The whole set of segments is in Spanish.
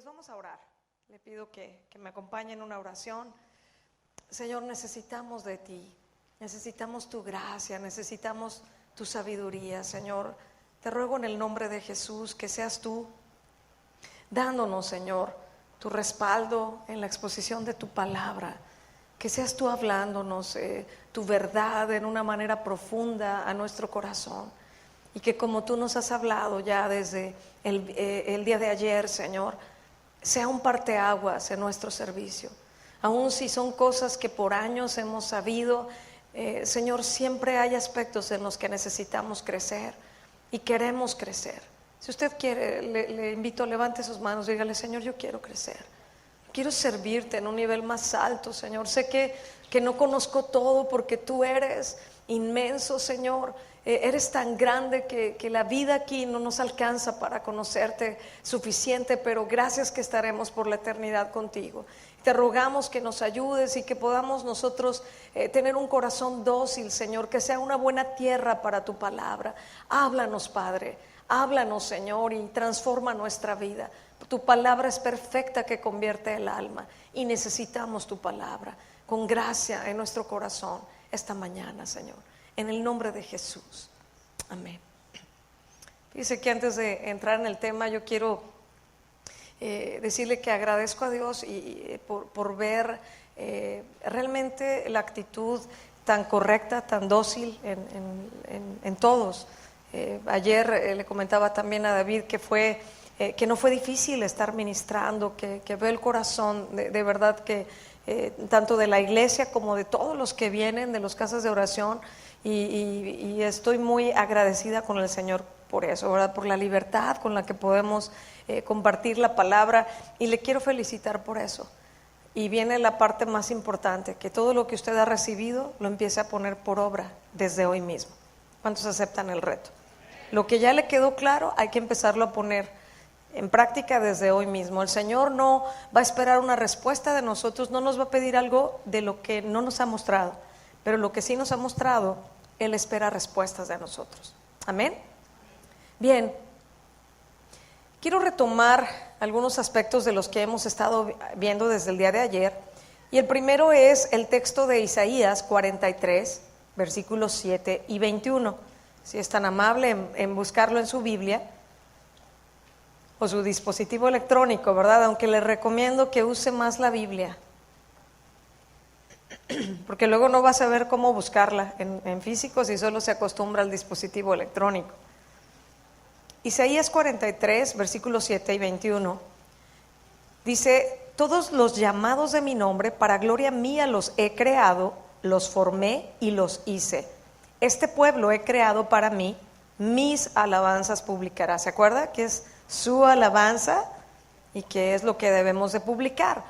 Pues vamos a orar. Le pido que me acompañe en una oración. Señor, necesitamos de ti, necesitamos tu gracia, necesitamos tu sabiduría, Señor. Te ruego en el nombre de Jesús que seas tú dándonos, Señor, tu respaldo en la exposición de tu palabra, que seas tú hablándonos tu verdad en una manera profunda a nuestro corazón, y que como tú nos has hablado ya desde el día de ayer, Señor, sea un parteaguas en nuestro servicio. Aun si son cosas que por años hemos sabido, Señor, siempre hay aspectos en los que necesitamos crecer y queremos crecer. Si usted quiere, le invito, levante sus manos, dígale: Señor, yo quiero crecer, quiero servirte en un nivel más alto, Señor. Sé que no conozco todo porque tú eres inmenso, Señor. Eres tan grande que la vida aquí no nos alcanza para conocerte suficiente, pero gracias que estaremos por la eternidad contigo. Te rogamos que nos ayudes y que podamos nosotros tener un corazón dócil, Señor, que sea una buena tierra para tu palabra. Háblanos, Padre, háblanos, Señor, y transforma nuestra vida. Tu palabra es perfecta, que convierte el alma, y necesitamos tu palabra con gracia en nuestro corazón esta mañana, Señor, en el nombre de Jesús, amén. Dice que antes de entrar en el tema, yo quiero decirle que agradezco a Dios por ver realmente la actitud tan correcta, tan dócil en todos. Ayer le comentaba también a David que no fue difícil estar ministrando, que ve el corazón de verdad, que tanto de la iglesia como de todos los que vienen de las casas de oración, y estoy muy agradecida con el Señor por eso, ¿verdad? Por la libertad con la que podemos compartir la palabra, y le quiero felicitar por eso. Y viene la parte más importante, que todo lo que usted ha recibido lo empiece a poner por obra desde hoy mismo. ¿Cuántos aceptan el reto? Lo que ya le quedó claro, hay que empezarlo a poner en práctica desde hoy mismo. El Señor no va a esperar una respuesta de nosotros, no nos va a pedir algo de lo que no nos ha mostrado, pero lo que sí nos ha mostrado, Él espera respuestas de nosotros. Amén. Bien, quiero retomar algunos aspectos de los que hemos estado viendo desde el día de ayer, y el primero es el texto de Isaías 43, versículos 7 y 21. Si es tan amable en buscarlo en su Biblia o su dispositivo electrónico, ¿verdad? Aunque le recomiendo que use más la Biblia, porque luego no va a saber cómo buscarla en físico si solo se acostumbra al dispositivo electrónico. Isaías 43, versículos 7 y 21, dice: todos los llamados de mi nombre, para gloria mía los he creado, los formé y los hice. Este pueblo he creado para mí, mis alabanzas publicará. ¿Se acuerda que es su alabanza y que es lo que debemos de publicar?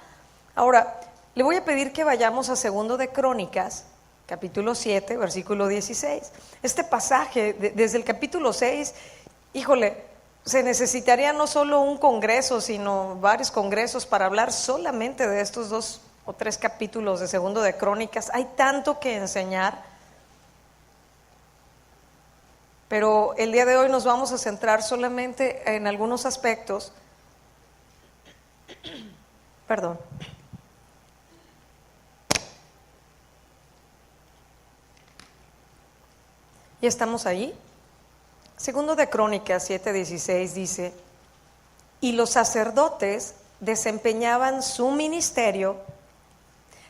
Ahora, le voy a pedir que vayamos a 2 de Crónicas, capítulo 7, versículo 16. Este pasaje, desde el capítulo 6, híjole, se necesitaría no solo un congreso, sino varios congresos para hablar solamente de estos 2 o 3 capítulos de 2 de Crónicas. Hay tanto que enseñar, pero el día de hoy nos vamos a centrar solamente en algunos aspectos. Perdón. ¿Ya estamos ahí? 2 de Crónicas 7:16 dice: y los sacerdotes desempeñaban su ministerio,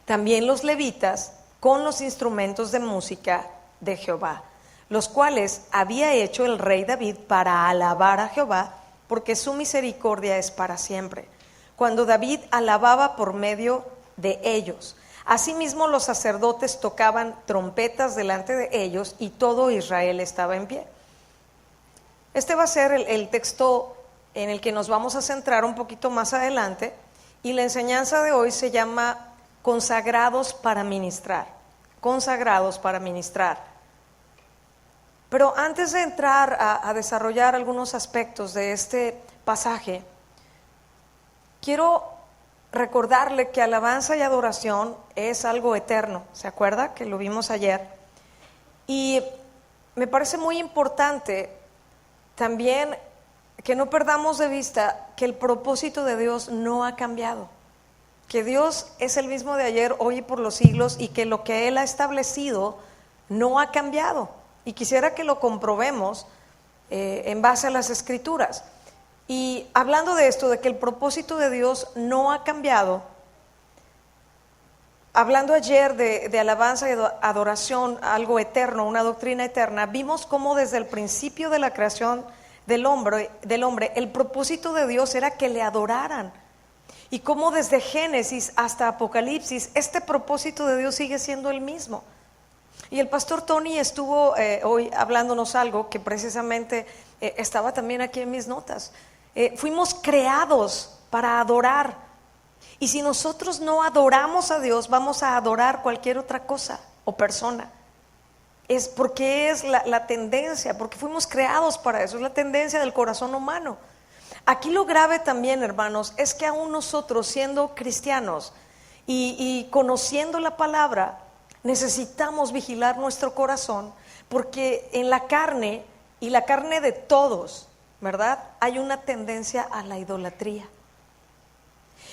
también los levitas, con los instrumentos de música de Jehová, los cuales había hecho el rey David para alabar a Jehová, porque su misericordia es para siempre, cuando David alababa por medio de ellos. Asimismo los sacerdotes tocaban trompetas delante de ellos, y todo Israel estaba en pie. Este va a ser el texto en el que nos vamos a centrar un poquito más adelante, y la enseñanza de hoy se llama consagrados para ministrar. Consagrados para ministrar. Pero antes de entrar a desarrollar algunos aspectos de este pasaje, quiero recordarle que alabanza y adoración es algo eterno. ¿Se acuerda que lo vimos ayer? Y me parece muy importante también que no perdamos de vista que el propósito de Dios no ha cambiado, que Dios es el mismo de ayer, hoy y por los siglos, y que lo que Él ha establecido no ha cambiado. Y quisiera que lo comprobemos en base a las Escrituras. Y hablando de esto, de que el propósito de Dios no ha cambiado, hablando ayer de alabanza y adoración, algo eterno, una doctrina eterna, vimos cómo desde el principio de la creación del hombre, el propósito de Dios era que le adoraran. Y cómo desde Génesis hasta Apocalipsis, este propósito de Dios sigue siendo el mismo. Y el pastor Tony estuvo hoy hablándonos algo que precisamente estaba también aquí en mis notas. Fuimos creados para adorar. Y si nosotros no adoramos a Dios, vamos a adorar cualquier otra cosa o persona. Es porque es la tendencia, porque fuimos creados para eso, es la tendencia del corazón humano. Aquí lo grave también, hermanos, es que aún nosotros siendo cristianos y conociendo la palabra, necesitamos vigilar nuestro corazón, porque en la carne, y la carne de todos, ¿verdad?, hay una tendencia a la idolatría.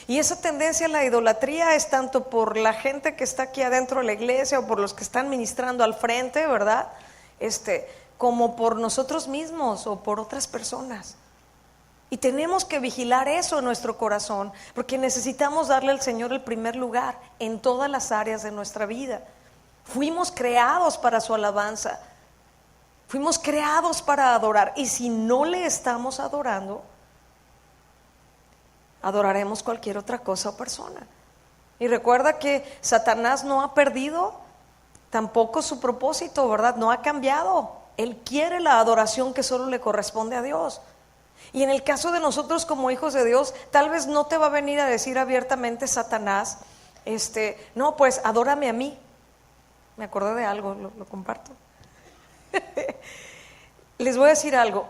Y esa tendencia a la idolatría es tanto por la gente que está aquí adentro de la iglesia o por los que están ministrando al frente, ¿verdad?, como por nosotros mismos o por otras personas. Y tenemos que vigilar eso en nuestro corazón, porque necesitamos darle al Señor el primer lugar en todas las áreas de nuestra vida. Fuimos creados para su alabanza, fuimos creados para adorar, y si no le estamos adorando, adoraremos cualquier otra cosa o persona. Y recuerda que Satanás no ha perdido tampoco su propósito, ¿verdad? No ha cambiado. Él quiere la adoración que solo le corresponde a Dios. Y en el caso de nosotros como hijos de Dios, tal vez no te va a venir a decir abiertamente Satanás, no, pues adórame a mí. Me acordé de algo, lo comparto. Les voy a decir algo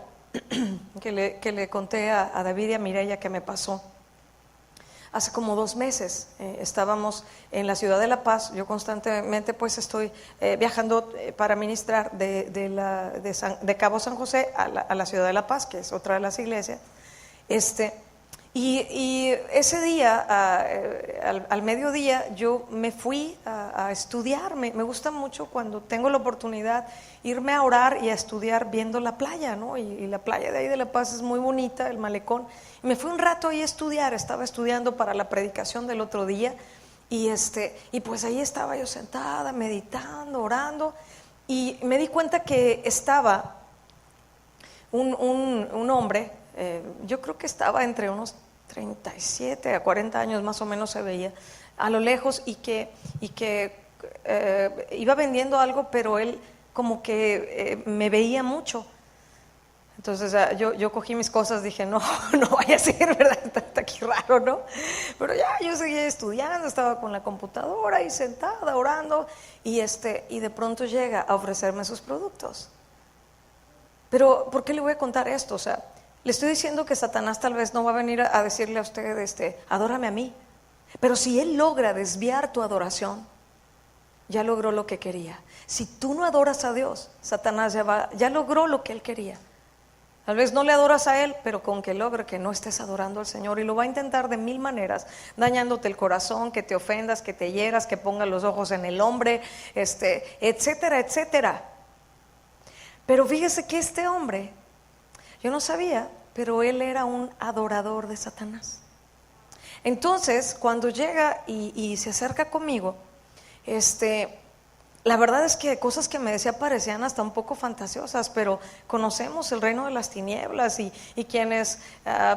que le conté a David y a Mireya que me pasó. Hace como 2 meses estábamos en la ciudad de La Paz. Yo constantemente pues estoy viajando para ministrar de Cabo San José a la ciudad de La Paz, que es otra de las iglesias. Y ese día, al mediodía, yo me fui a estudiar. Me gusta mucho cuando tengo la oportunidad irme a orar y a estudiar viendo la playa, ¿no? Y la playa de ahí de La Paz es muy bonita, el malecón. Y me fui un rato ahí a estudiar. Estaba estudiando para la predicación del otro día. Y pues ahí estaba yo sentada, meditando, orando. Y me di cuenta que estaba un hombre, yo creo que estaba entre unos 37 a 40 años más o menos se veía a lo lejos, y que iba vendiendo algo, pero él como que me veía mucho. Entonces yo cogí mis cosas, dije no vaya a ser, ¿verdad? Está aquí raro, ¿no? Pero ya yo seguía estudiando, estaba con la computadora y sentada orando, y de pronto llega a ofrecerme sus productos. Pero ¿por qué le voy a contar esto? O sea, le estoy diciendo que Satanás tal vez no va a venir a decirle a usted, adórame a mí. Pero si él logra desviar tu adoración, ya logró lo que quería. Si tú no adoras a Dios, Satanás ya logró lo que él quería. Tal vez no le adoras a él, pero con que logre que no estés adorando al Señor, y lo va a intentar de 1000 maneras, dañándote el corazón, que te ofendas, que te hieras, que pongas los ojos en el hombre, etcétera, etcétera. Pero fíjese que este hombre, yo no sabía, pero él era un adorador de Satanás. Entonces, cuando llega y se acerca conmigo, la verdad es que cosas que me decía parecían hasta un poco fantasiosas, pero conocemos el reino de las tinieblas, y quienes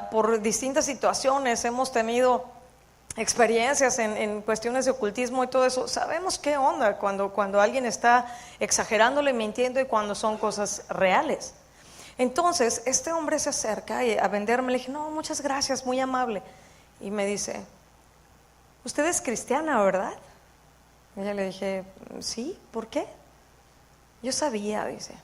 por distintas situaciones hemos tenido experiencias en cuestiones de ocultismo y todo eso, sabemos qué onda cuando alguien está exagerándole, mintiendo, y cuando son cosas reales. Entonces este hombre se acerca a venderme. Le dije no, muchas gracias, muy amable. Y me dice, usted es cristiana, ¿verdad? Y yo le dije, sí, ¿por qué? Yo sabía, dice,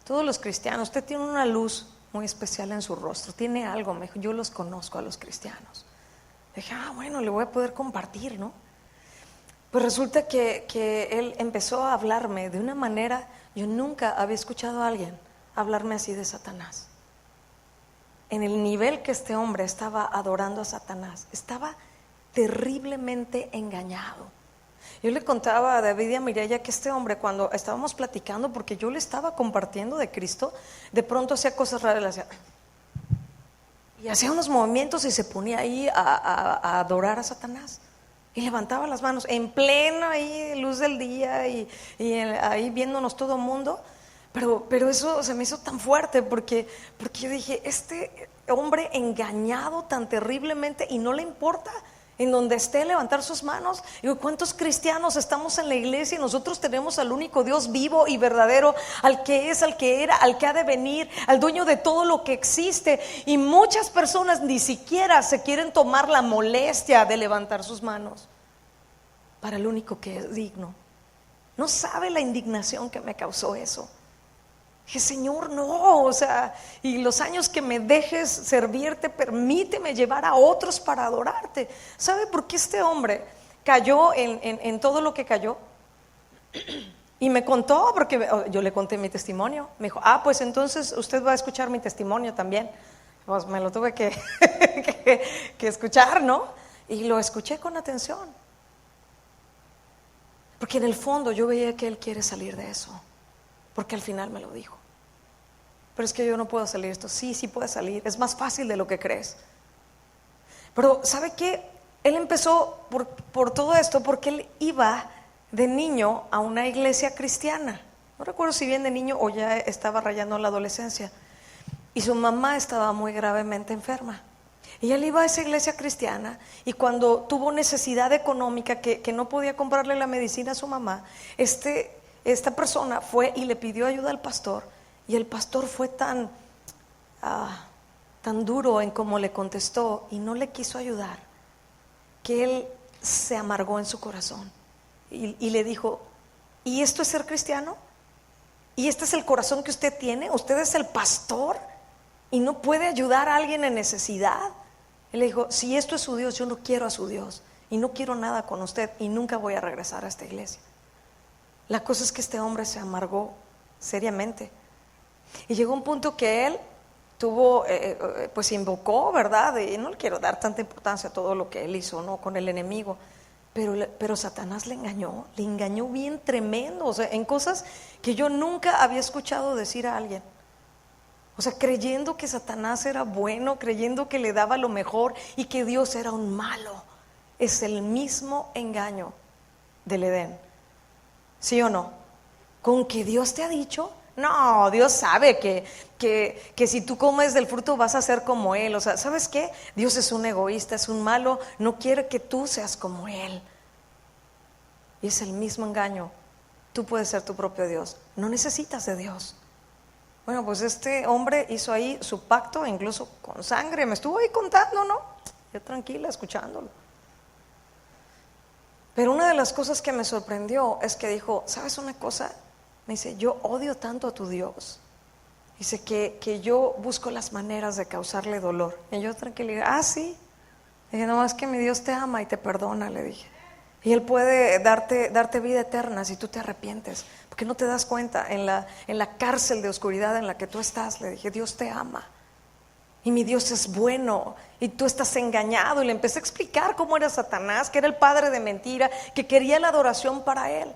todos los cristianos, usted tiene una luz muy especial en su rostro, tiene algo. Me dijo, yo los conozco a los cristianos. Le dije, bueno, le voy a poder compartir, ¿no? Pues resulta que él empezó a hablarme de una manera, yo nunca había escuchado a alguien hablarme así de Satanás. en el nivel que este hombre estaba adorando a Satanás. Estaba terriblemente engañado. Yo le contaba a David y a Mireya que este hombre, cuando estábamos platicando, porque yo le estaba compartiendo de Cristo, de pronto hacía cosas raras, le hacía, y hacía unos movimientos y se ponía ahí a adorar a Satanás. Y levantaba las manos en plena ahí, luz del día y ahí viéndonos todo el mundo. Pero eso se me hizo tan fuerte porque yo dije, este hombre engañado tan terriblemente y no le importa en donde esté levantar sus manos. Digo, ¿cuántos cristianos estamos en la iglesia y nosotros tenemos al único Dios vivo y verdadero, al que es, al que era, al que ha de venir, al dueño de todo lo que existe? Y muchas personas ni siquiera se quieren tomar la molestia de levantar sus manos para el único que es digno. No sabe la indignación que me causó eso. Dije, Señor, no, o sea, y los años que me dejes servirte, permíteme llevar a otros para adorarte. ¿Sabe por qué este hombre cayó en todo lo que cayó? Y me contó, porque yo le conté mi testimonio. Me dijo, pues entonces usted va a escuchar mi testimonio también. Pues me lo tuve que escuchar, ¿no? Y lo escuché con atención. Porque en el fondo yo veía que él quiere salir de eso. Porque al final me lo dijo. Pero es que yo no puedo salir de esto. Sí puede salir, es más fácil de lo que crees. Pero ¿sabe qué? Él empezó por todo esto porque él iba de niño a una iglesia cristiana. No recuerdo si bien de niño o ya estaba rayando la adolescencia. Y su mamá estaba muy gravemente enferma. Y él iba a esa iglesia cristiana y cuando tuvo necesidad económica que no podía comprarle la medicina a su mamá, esta persona fue y le pidió ayuda al pastor, y el pastor fue tan duro en cómo le contestó y no le quiso ayudar, que él se amargó en su corazón y le dijo, ¿y esto es ser cristiano? ¿Y este es el corazón que usted tiene? ¿Usted es el pastor y no puede ayudar a alguien en necesidad? Él le dijo, si esto es su Dios, yo no quiero a su Dios y no quiero nada con usted y nunca voy a regresar a esta iglesia. La cosa es que este hombre se amargó seriamente y llegó un punto que él tuvo, pues invocó, ¿verdad? Y no le quiero dar tanta importancia a todo lo que él hizo, ¿no? Con el enemigo, pero Satanás le engañó bien tremendo, o sea, en cosas que yo nunca había escuchado decir a alguien. O sea, creyendo que Satanás era bueno, creyendo que le daba lo mejor y que Dios era un malo. Es el mismo engaño del Edén. ¿Sí o no? ¿Con que Dios te ha dicho? No, Dios sabe que si tú comes del fruto vas a ser como Él. O sea, ¿sabes qué? Dios es un egoísta, es un malo, no quiere que tú seas como Él. Y es el mismo engaño. Tú puedes ser tu propio Dios, no necesitas de Dios. Bueno, pues este hombre hizo ahí su pacto, incluso con sangre, me estuvo ahí contando, ¿no? Yo tranquila, escuchándolo. Pero una de las cosas que me sorprendió es que dijo, ¿sabes una cosa? Me dice, yo odio tanto a tu Dios. Dice que yo busco las maneras de causarle dolor. Y yo tranquila, sí. Dije, no, es que mi Dios te ama y te perdona, le dije. Y Él puede darte vida eterna si tú te arrepientes, porque no te das cuenta en la cárcel de oscuridad en la que tú estás. Le dije, Dios te ama y mi Dios es bueno y tú estás engañado. Y le empecé a explicar cómo era Satanás, que era el padre de mentira, que quería la adoración para él.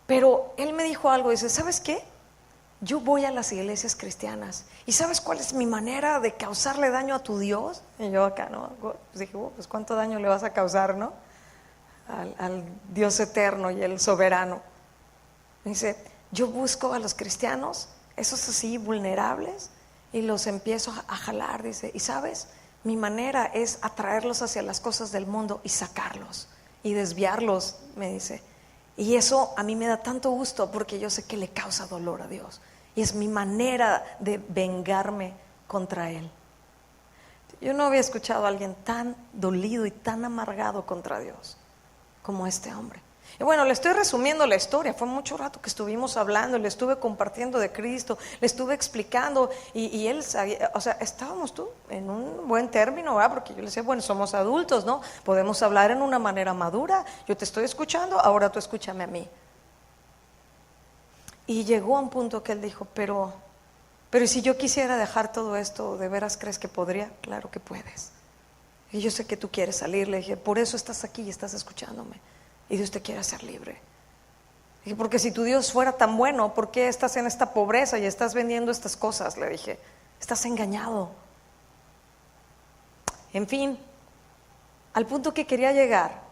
Pero él me dijo algo, dice, ¿sabes qué? Yo voy a las iglesias cristianas y ¿sabes cuál es mi manera de causarle daño a tu Dios? Y yo acá, ¿no? Pues dije, pues ¿cuánto daño le vas a causar, no? Al Dios eterno y el soberano. Dice, yo busco a los cristianos, esos así vulnerables, y los empiezo a jalar, dice, y sabes, mi manera es atraerlos hacia las cosas del mundo y sacarlos y desviarlos, me dice. Y eso a mí me da tanto gusto porque yo sé que le causa dolor a Dios y es mi manera de vengarme contra Él. Yo no había escuchado a alguien tan dolido y tan amargado contra Dios como este hombre. Y bueno, le estoy resumiendo la historia. Fue mucho rato que estuvimos hablando, le estuve compartiendo de Cristo, le estuve explicando y él sabía, o sea, estábamos tú en un buen término, ¿verdad? Porque yo le decía, bueno, somos adultos, ¿no? Podemos hablar en una manera madura. Yo te estoy escuchando, ahora tú escúchame a mí. Y llegó a un punto que él dijo, pero Pero si yo quisiera dejar todo esto, ¿de veras crees que podría? Claro que puedes. Y yo sé que tú quieres salir. Le dije, por eso estás aquí y estás escuchándome. Y Dios te quiere hacer libre. Dije, porque si tu Dios fuera tan bueno, ¿por qué estás en esta pobreza y estás vendiendo estas cosas? Le dije, estás engañado. En fin, al punto que quería llegar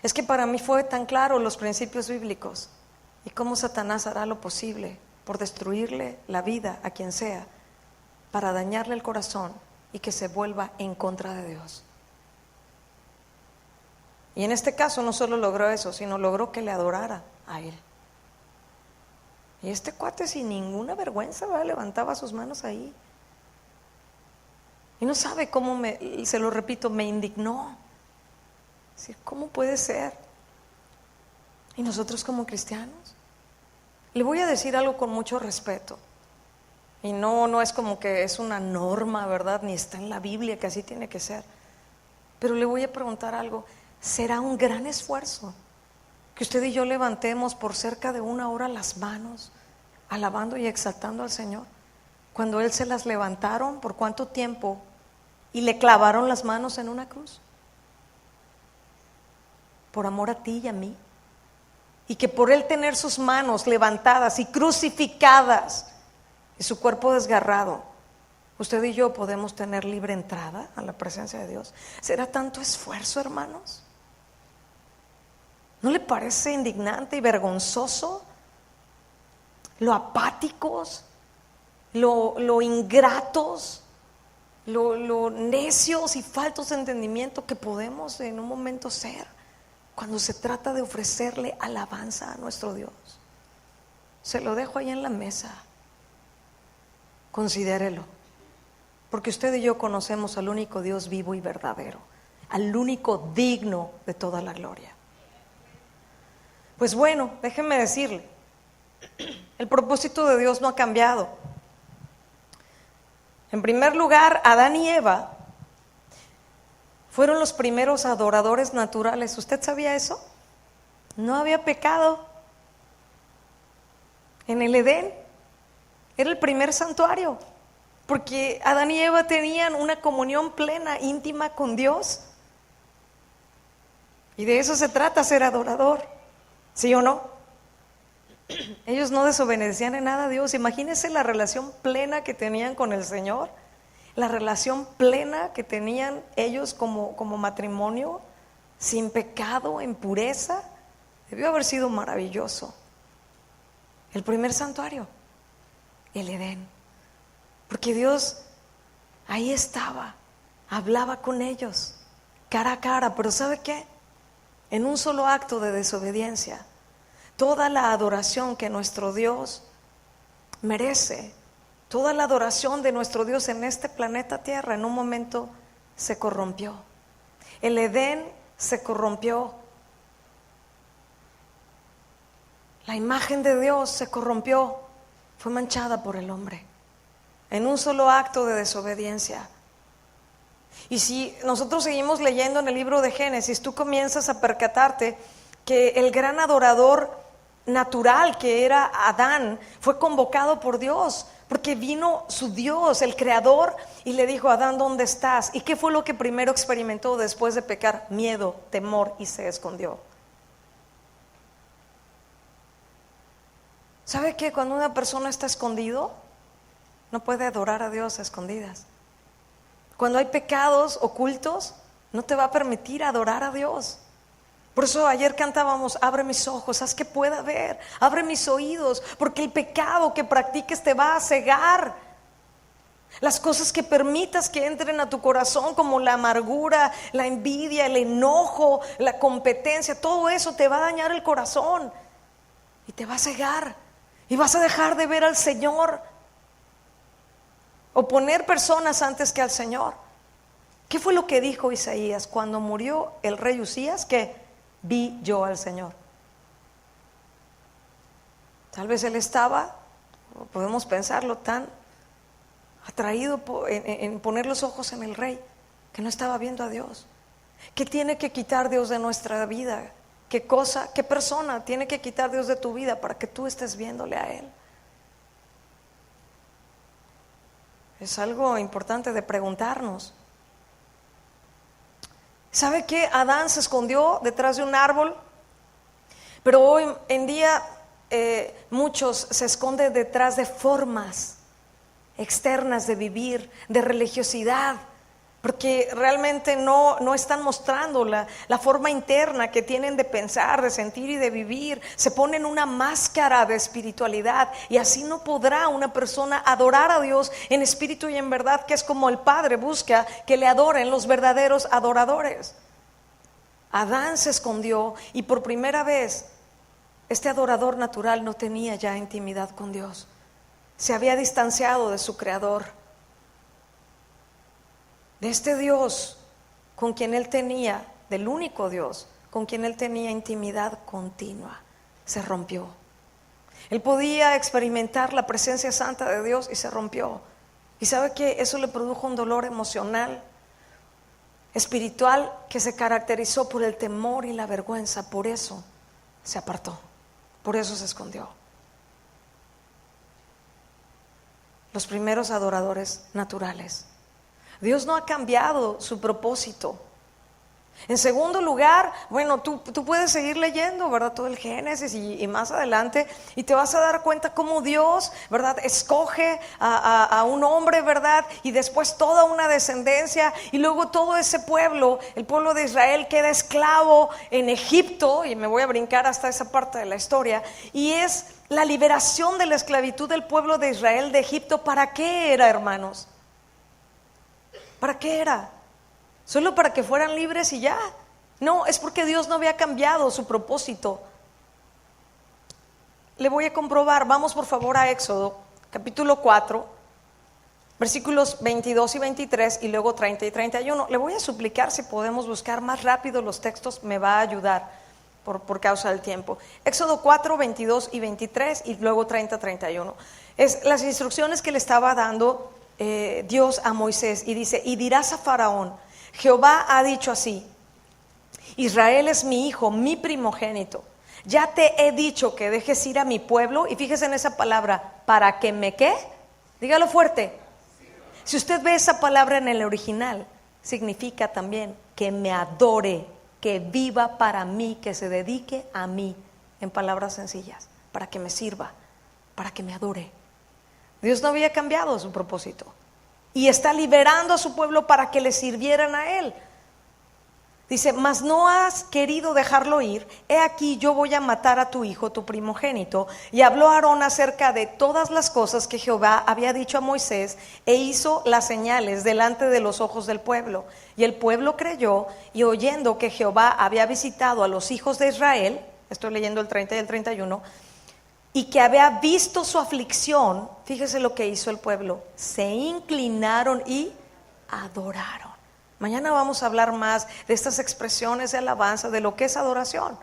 es que para mí fue tan claro los principios bíblicos y cómo Satanás hará lo posible por destruirle la vida a quien sea, para dañarle el corazón y que se vuelva en contra de Dios. Y en este caso no solo logró eso, sino logró que le adorara a él. Y este cuate sin ninguna vergüenza, ¿verdad?, levantaba sus manos ahí. Y no sabe cómo se lo repito, me indignó. Es decir, ¿cómo puede ser? Y nosotros como cristianos, le voy a decir algo con mucho respeto. Y no es como que es una norma, ¿verdad? Ni está en la Biblia que así tiene que ser. Pero le voy a preguntar algo. ¿Será un gran esfuerzo que usted y yo levantemos por cerca de 1 hora las manos, alabando y exaltando al Señor? Cuando Él se las levantaron, ¿por cuánto tiempo? Y le clavaron las manos en una cruz. Por amor a ti y a mí. Y que por Él tener sus manos levantadas y crucificadas y su cuerpo desgarrado, usted y yo podemos tener libre entrada a la presencia de Dios. ¿Será tanto esfuerzo, hermanos? ¿No le parece indignante y vergonzoso lo apáticos, lo ingratos, lo necios y faltos de entendimiento que podemos en un momento ser cuando se trata de ofrecerle alabanza a nuestro Dios? Se lo dejo ahí en la mesa. Considérelo, porque usted y yo conocemos al único Dios vivo y verdadero, al único digno de toda la gloria. Pues bueno, déjenme decirle, el propósito de Dios no ha cambiado. En primer lugar, Adán y Eva fueron los primeros adoradores naturales. ¿Usted sabía eso? No había pecado. En el Edén era el primer santuario, porque Adán y Eva tenían una comunión plena, íntima con Dios. Y de eso se trata, ser adorador. ¿Sí o no? Ellos no desobedecían en nada a Dios. Imagínense la relación plena que tenían con el Señor, la relación plena que tenían ellos como matrimonio, sin pecado, en pureza. Debió haber sido maravilloso. El primer santuario, el Edén, porque Dios ahí estaba, hablaba con ellos cara a cara. Pero ¿sabe qué? En un solo acto de desobediencia, toda la adoración que nuestro Dios merece, toda la adoración de nuestro Dios en este planeta Tierra, en un momento se corrompió. El Edén se corrompió. La imagen de Dios se corrompió, fue manchada por el hombre, en un solo acto de desobediencia. Y si nosotros seguimos leyendo en el libro de Génesis, tú comienzas a percatarte que el gran adorador natural que era Adán fue convocado por Dios, porque vino su Dios, el creador, y le dijo: Adán, ¿dónde estás? ¿Y qué fue lo que primero experimentó después de pecar? Miedo, temor, y se escondió. ¿Sabe que cuando una persona está escondido, no puede adorar a Dios a escondidas? Cuando hay pecados ocultos, no te va a permitir adorar a Dios. Por eso ayer cantábamos: abre mis ojos, haz que pueda ver, abre mis oídos, porque el pecado que practiques te va a cegar. Las cosas que permitas que entren a tu corazón, como la amargura, la envidia, el enojo, la competencia, todo eso te va a dañar el corazón y te va a cegar, y vas a dejar de ver al Señor, o poner personas antes que al Señor. ¿Qué fue lo que dijo Isaías cuando murió el rey Usías? Que vi yo al Señor. Tal vez él estaba, podemos pensarlo, tan atraído en poner los ojos en el rey, que no estaba viendo a Dios. ¿Qué tiene que quitar Dios de nuestra vida? ¿Qué cosa, qué persona tiene que quitar Dios de tu vida para que tú estés viéndole a Él? Es algo importante de preguntarnos. ¿Sabe qué? Adán se escondió detrás de un árbol, pero hoy en día muchos se esconden detrás de formas externas de vivir, de religiosidad, porque realmente no están mostrando la forma interna que tienen de pensar, de sentir y de vivir. Se ponen una máscara de espiritualidad y así no podrá una persona adorar a Dios en espíritu y en verdad, que es como el Padre busca que le adoren los verdaderos adoradores. Adán se escondió y por primera vez este adorador natural no tenía ya intimidad con Dios. Se había distanciado de su Creador, de este Dios con quien él tenía, del único Dios con quien él tenía intimidad continua. Se rompió. Él podía experimentar la presencia santa de Dios y se rompió. Y sabe que eso le produjo un dolor emocional, espiritual, que se caracterizó por el temor y la vergüenza. Por eso se apartó, por eso se escondió. Los primeros adoradores naturales. Dios no ha cambiado su propósito. En segundo lugar, bueno, tú puedes seguir leyendo, ¿verdad? Todo el Génesis y más adelante, y te vas a dar cuenta cómo Dios, ¿verdad? Escoge a un hombre, ¿verdad? Y después toda una descendencia, y luego todo ese pueblo, el pueblo de Israel, queda esclavo en Egipto, y me voy a brincar hasta esa parte de la historia, y es la liberación de la esclavitud del pueblo de Israel de Egipto. ¿Para qué era, hermanos? ¿Para qué era? ¿Solo para que fueran libres y ya? No, es porque Dios no había cambiado su propósito. Le voy a comprobar. Vamos por favor a Éxodo, capítulo 4, versículos 22 y 23 y luego 30 y 31. Le voy a suplicar si podemos buscar más rápido los textos, me va a ayudar por causa del tiempo. Éxodo 4, 22 y 23 y luego 30, 31. Es las instrucciones que le estaba dando Dios a Moisés, y dice: y dirás a Faraón, Jehová ha dicho así: Israel es mi hijo, mi primogénito. Ya te he dicho que dejes ir a mi pueblo. Y fíjese en esa palabra, para que me ¿qué? Dígalo fuerte. Si usted ve esa palabra en el original, significa también que me adore, que viva para mí, que se dedique a mí. En palabras sencillas, para que me sirva, para que me adore. Dios no había cambiado su propósito y está liberando a su pueblo para que le sirvieran a él. Dice: mas no has querido dejarlo ir, he aquí yo voy a matar a tu hijo, tu primogénito. Y habló Aarón acerca de todas las cosas que Jehová había dicho a Moisés, e hizo las señales delante de los ojos del pueblo. Y el pueblo creyó, y oyendo que Jehová había visitado a los hijos de Israel, estoy leyendo el 30 y el 31, y que había visto su aflicción, fíjese lo que hizo el pueblo: se inclinaron y adoraron. Mañana vamos a hablar más de estas expresiones de alabanza, de lo que es adoración.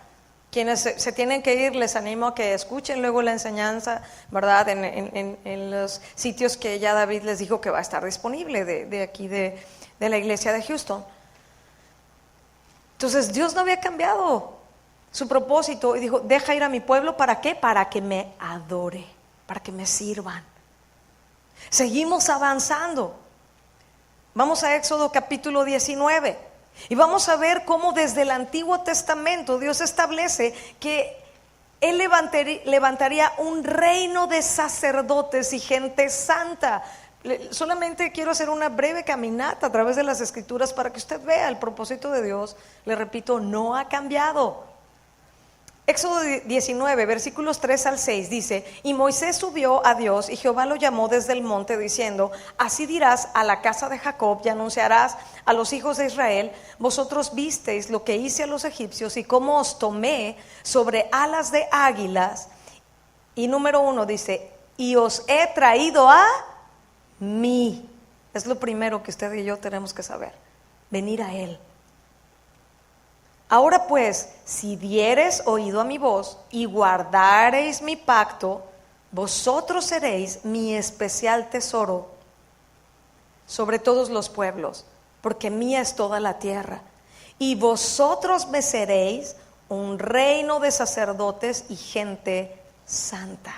Quienes se tienen que ir, les animo a que escuchen luego la enseñanza, ¿verdad? En los sitios que ya David les dijo que va a estar disponible de aquí de la iglesia de Houston. Entonces Dios no había cambiado su propósito y dijo: deja ir a mi pueblo. ¿Para qué? Para que me adore, para que me sirvan. Seguimos avanzando. Vamos a Éxodo capítulo 19 y vamos a ver cómo desde el Antiguo Testamento Dios establece que Él levantaría un reino de sacerdotes y gente santa. Solamente quiero hacer una breve caminata a través de las Escrituras para que usted vea el propósito de Dios. Le repito, no ha cambiado. Éxodo 19, versículos 3 al 6 dice: y Moisés subió a Dios, y Jehová lo llamó desde el monte, diciendo: así dirás a la casa de Jacob, y anunciarás a los hijos de Israel: vosotros visteis lo que hice a los egipcios, y cómo os tomé sobre alas de águilas. Y número 1 dice: y os he traído a mí. Es lo primero que usted y yo tenemos que saber: venir a Él. Ahora pues, si diereis oído a mi voz y guardareis mi pacto, vosotros seréis mi especial tesoro sobre todos los pueblos, porque mía es toda la tierra. Y vosotros me seréis un reino de sacerdotes y gente santa.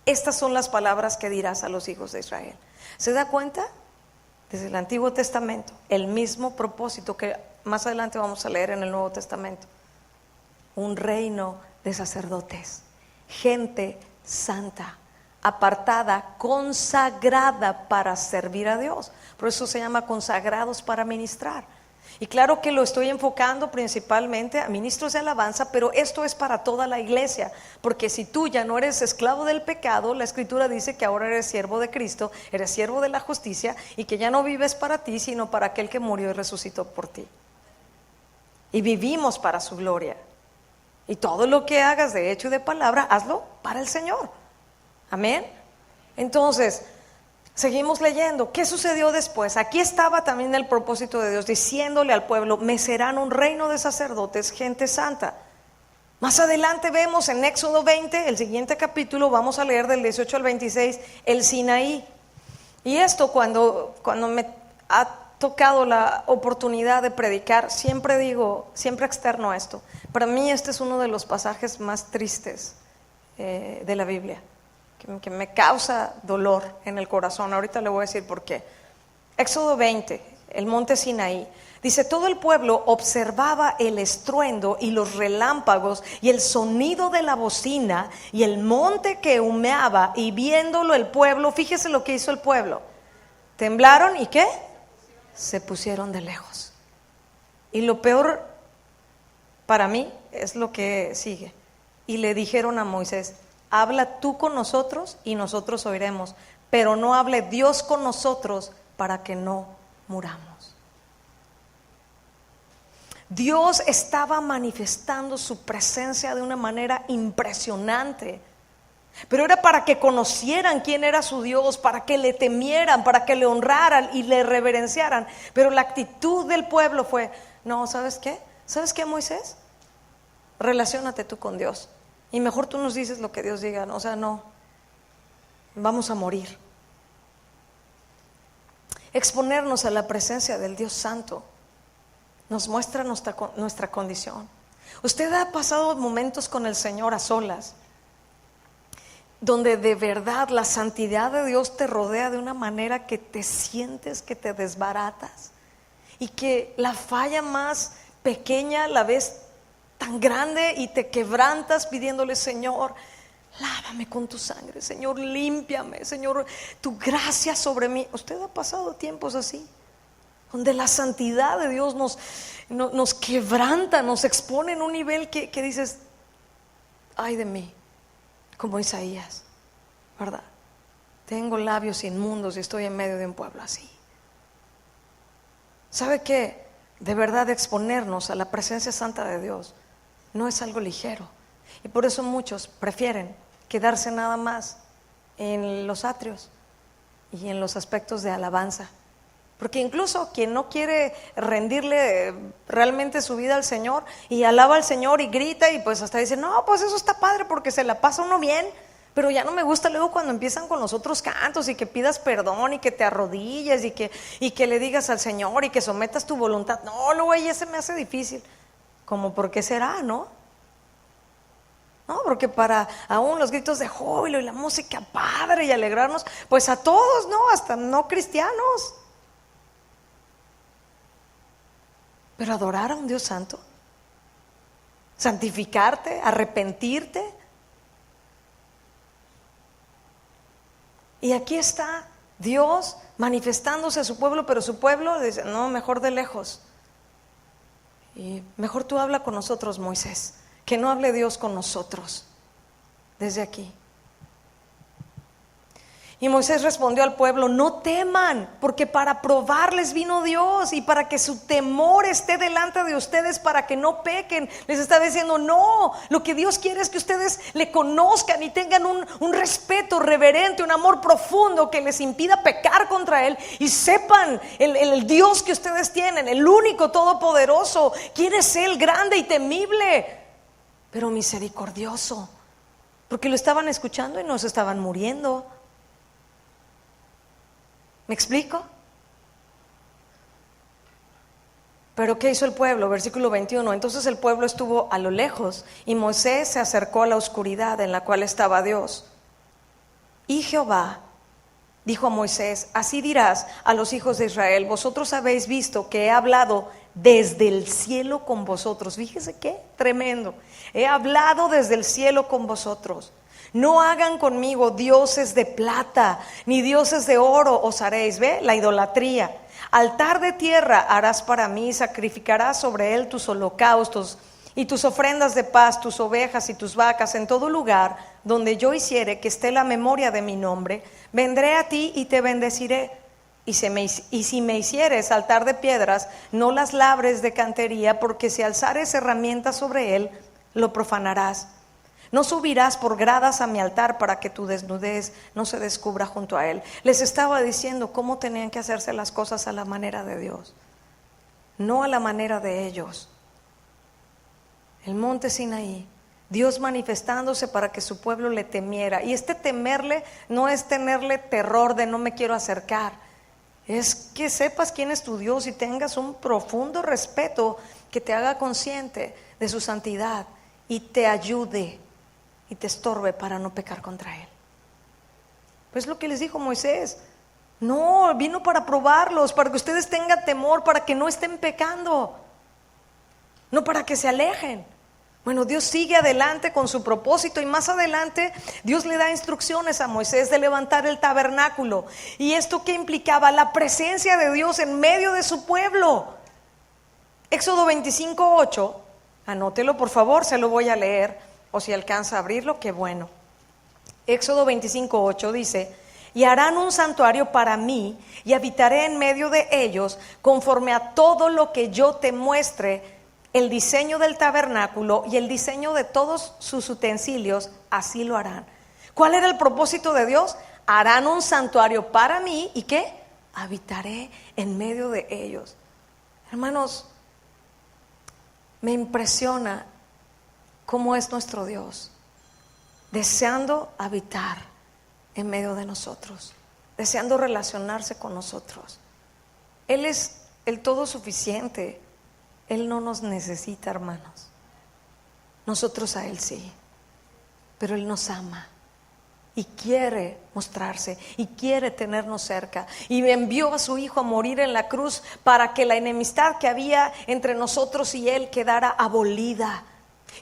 estas son las palabras que dirás a los hijos de Israel. ¿Se da cuenta? Desde el Antiguo Testamento, el mismo propósito que más adelante vamos a leer en el Nuevo Testamento. Un reino de sacerdotes, gente santa, apartada, consagrada para servir a Dios. Por eso se llama consagrados para ministrar. Y claro que lo estoy enfocando principalmente a ministros de alabanza, pero esto es para toda la iglesia, porque si tú ya no eres esclavo del pecado, la Escritura dice que ahora eres siervo de Cristo, eres siervo de la justicia, y que ya no vives para ti, sino para aquel que murió y resucitó por ti. Y vivimos para su gloria. Y todo lo que hagas de hecho y de palabra, hazlo para el Señor. Amén. Entonces, seguimos leyendo. ¿Qué sucedió después? Aquí estaba también el propósito de Dios, diciéndole al pueblo: me serán un reino de sacerdotes, gente santa. Más adelante vemos en Éxodo 20, el siguiente capítulo, vamos a leer del 18 al 26, el Sinaí. Y esto cuando me ha tocado la oportunidad de predicar, siempre digo, siempre externo a esto. Para mí este es uno de los pasajes más tristes de la Biblia, que me causa dolor en el corazón. Ahorita le voy a decir por qué. Éxodo 20, el monte Sinaí. Dice: todo el pueblo observaba el estruendo y los relámpagos y el sonido de la bocina y el monte que humeaba, y viéndolo el pueblo, fíjese lo que hizo el pueblo. Temblaron y ¿qué? Se pusieron de lejos. Y lo peor para mí es lo que sigue. Y le dijeron a Moisés: habla tú con nosotros y nosotros oiremos, pero no hable Dios con nosotros para que no muramos. Dios estaba manifestando su presencia de una manera impresionante, pero era para que conocieran quién era su Dios, para que le temieran, para que le honraran y le reverenciaran. Pero la actitud del pueblo fue: no, ¿sabes qué? ¿Sabes qué, Moisés? Relaciónate tú con Dios y mejor tú nos dices lo que Dios diga. O sea, no, vamos a morir. Exponernos a la presencia del Dios Santo nos muestra nuestra condición. Usted ha pasado momentos con el Señor a solas, donde de verdad la santidad de Dios te rodea de una manera que te sientes que te desbaratas, y que la falla más pequeña la ves tan grande y te quebrantas pidiéndole: Señor, lávame con tu sangre, Señor, límpiame, Señor, tu gracia sobre mí. Usted ha pasado tiempos así, donde la santidad de Dios nos quebranta, nos expone en un nivel que dices: ay de mí, como Isaías, ¿verdad? Tengo labios inmundos y estoy en medio de un pueblo así. ¿Sabe qué? De verdad, exponernos a la presencia santa de Dios no es algo ligero. Y por eso muchos prefieren quedarse nada más en los atrios y en los aspectos de alabanza. Porque incluso quien no quiere rendirle realmente su vida al Señor y alaba al Señor y grita, y pues hasta dice: no, pues eso está padre porque se la pasa uno bien. Pero ya no me gusta luego cuando empiezan con los otros cantos y que pidas perdón y que te arrodilles y que le digas al Señor y que sometas tu voluntad. No, luego ahí se me hace difícil. ¿Cómo por qué será, no? No, porque para aún los gritos de júbilo y la música padre y alegrarnos, pues a todos, ¿no? Hasta no cristianos. Pero adorar a un Dios santo, santificarte, arrepentirte. Y aquí está Dios manifestándose a su pueblo, pero su pueblo dice: no, mejor de lejos. Y mejor tú habla con nosotros, Moisés, que no hable Dios con nosotros desde aquí. Y Moisés respondió al pueblo: no teman, porque para probarles vino Dios y para que su temor esté delante de ustedes, para que no pequen. Les está diciendo: no, lo que Dios quiere es que ustedes le conozcan y tengan un respeto reverente, un amor profundo que les impida pecar contra Él, y sepan el Dios que ustedes tienen, el único todopoderoso. ¿Quién es Él? Grande y temible, pero misericordioso. Porque lo estaban escuchando y no se estaban muriendo. ¿Me explico? Pero ¿qué hizo el pueblo? Versículo 21. Entonces el pueblo estuvo a lo lejos y Moisés se acercó a la oscuridad en la cual estaba Dios. Y Jehová dijo a Moisés: así dirás a los hijos de Israel: vosotros habéis visto que he hablado desde el cielo con vosotros. Fíjese qué tremendo. He hablado desde el cielo con vosotros. No hagan conmigo dioses de plata, ni dioses de oro os haréis. ¿Ve? La idolatría. Altar de tierra harás para mí, sacrificarás sobre él tus holocaustos y tus ofrendas de paz, tus ovejas y tus vacas. En todo lugar donde yo hiciere que esté la memoria de mi nombre, vendré a ti y te bendeciré. Y si me hicieres altar de piedras, no las labres de cantería, porque si alzares herramientas sobre él, lo profanarás. No subirás por gradas a mi altar, para que tu desnudez no se descubra junto a él. Les estaba diciendo cómo tenían que hacerse las cosas a la manera de Dios, no a la manera de ellos. El monte Sinaí, Dios manifestándose para que su pueblo le temiera. Y este temerle no es tenerle terror de no me quiero acercar. Es que sepas quién es tu Dios y tengas un profundo respeto que te haga consciente de su santidad y te ayude y te estorbe para no pecar contra él. Pues lo que les dijo Moisés: no, vino para probarlos, para que ustedes tengan temor, para que no estén pecando, no para que se alejen. Bueno, Dios sigue adelante con su propósito, y más adelante Dios le da instrucciones a Moisés de levantar el tabernáculo. ¿Y esto qué implicaba? La presencia de Dios en medio de su pueblo. Éxodo 25:8, anótelo por favor, se lo voy a leer, o si alcanza a abrirlo, qué bueno. Éxodo 25:8 dice: y harán un santuario para mí, y habitaré en medio de ellos, conforme a todo lo que yo te muestre. El diseño del tabernáculo y el diseño de todos sus utensilios, así lo harán. ¿Cuál era el propósito de Dios? Harán un santuario para mí, ¿y qué? Habitaré en medio de ellos. Hermanos, me impresiona cómo es nuestro Dios, deseando habitar en medio de nosotros, deseando relacionarse con nosotros. Él es el todo suficiente. Él no nos necesita, hermanos. Nosotros a Él sí. Pero Él nos ama y quiere mostrarse y quiere tenernos cerca. Y envió a su Hijo a morir en la cruz para que la enemistad que había entre nosotros y Él quedara abolida.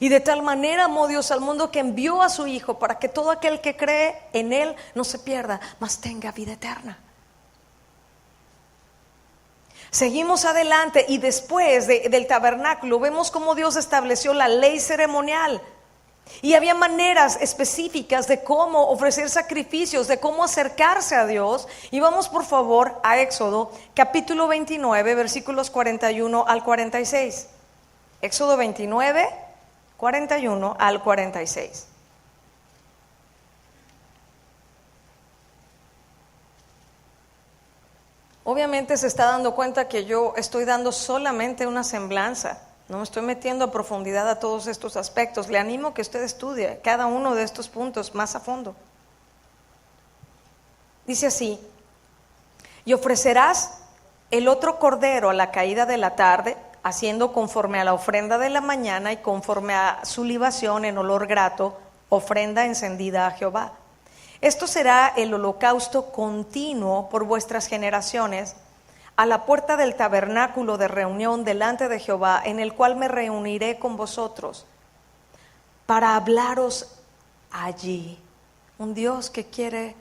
Y de tal manera amó Dios al mundo que envió a su Hijo para que todo aquel que cree en Él no se pierda, mas tenga vida eterna. Seguimos adelante y después del tabernáculo vemos cómo Dios estableció la ley ceremonial. Y había maneras específicas de cómo ofrecer sacrificios, de cómo acercarse a Dios. Y vamos por favor a Éxodo capítulo 29, versículos 41 al 46. Éxodo 29, 41 al 46. Obviamente se está dando cuenta que yo estoy dando solamente una semblanza, no me estoy metiendo a profundidad a todos estos aspectos. Le animo a que usted estudie cada uno de estos puntos más a fondo. Dice así: y ofrecerás el otro cordero a la caída de la tarde, haciendo conforme a la ofrenda de la mañana y conforme a su libación en olor grato, ofrenda encendida a Jehová. Esto será el holocausto continuo por vuestras generaciones, a la puerta del tabernáculo de reunión delante de Jehová, en el cual me reuniré con vosotros, para hablaros allí. Un Dios que quiere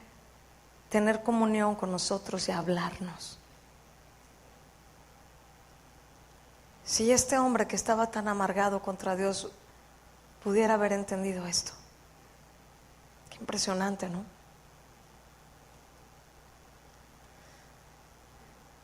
tener comunión con nosotros y hablarnos. Si este hombre que estaba tan amargado contra Dios pudiera haber entendido esto. Qué impresionante, ¿no?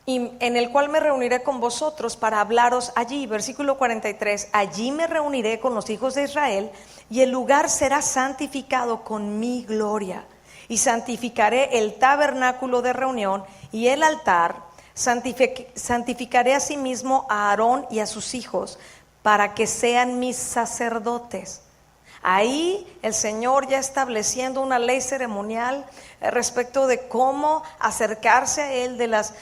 Y en el cual me reuniré con vosotros para hablaros allí. Versículo 43, allí me reuniré con los hijos de Israel, y el lugar será santificado con mi gloria. Y santificaré el tabernáculo de reunión y el altar. Santificaré asimismo a Aarón y a sus hijos, para que sean mis sacerdotes. Ahí el Señor ya estableciendo una ley ceremonial respecto de cómo acercarse a Él, de las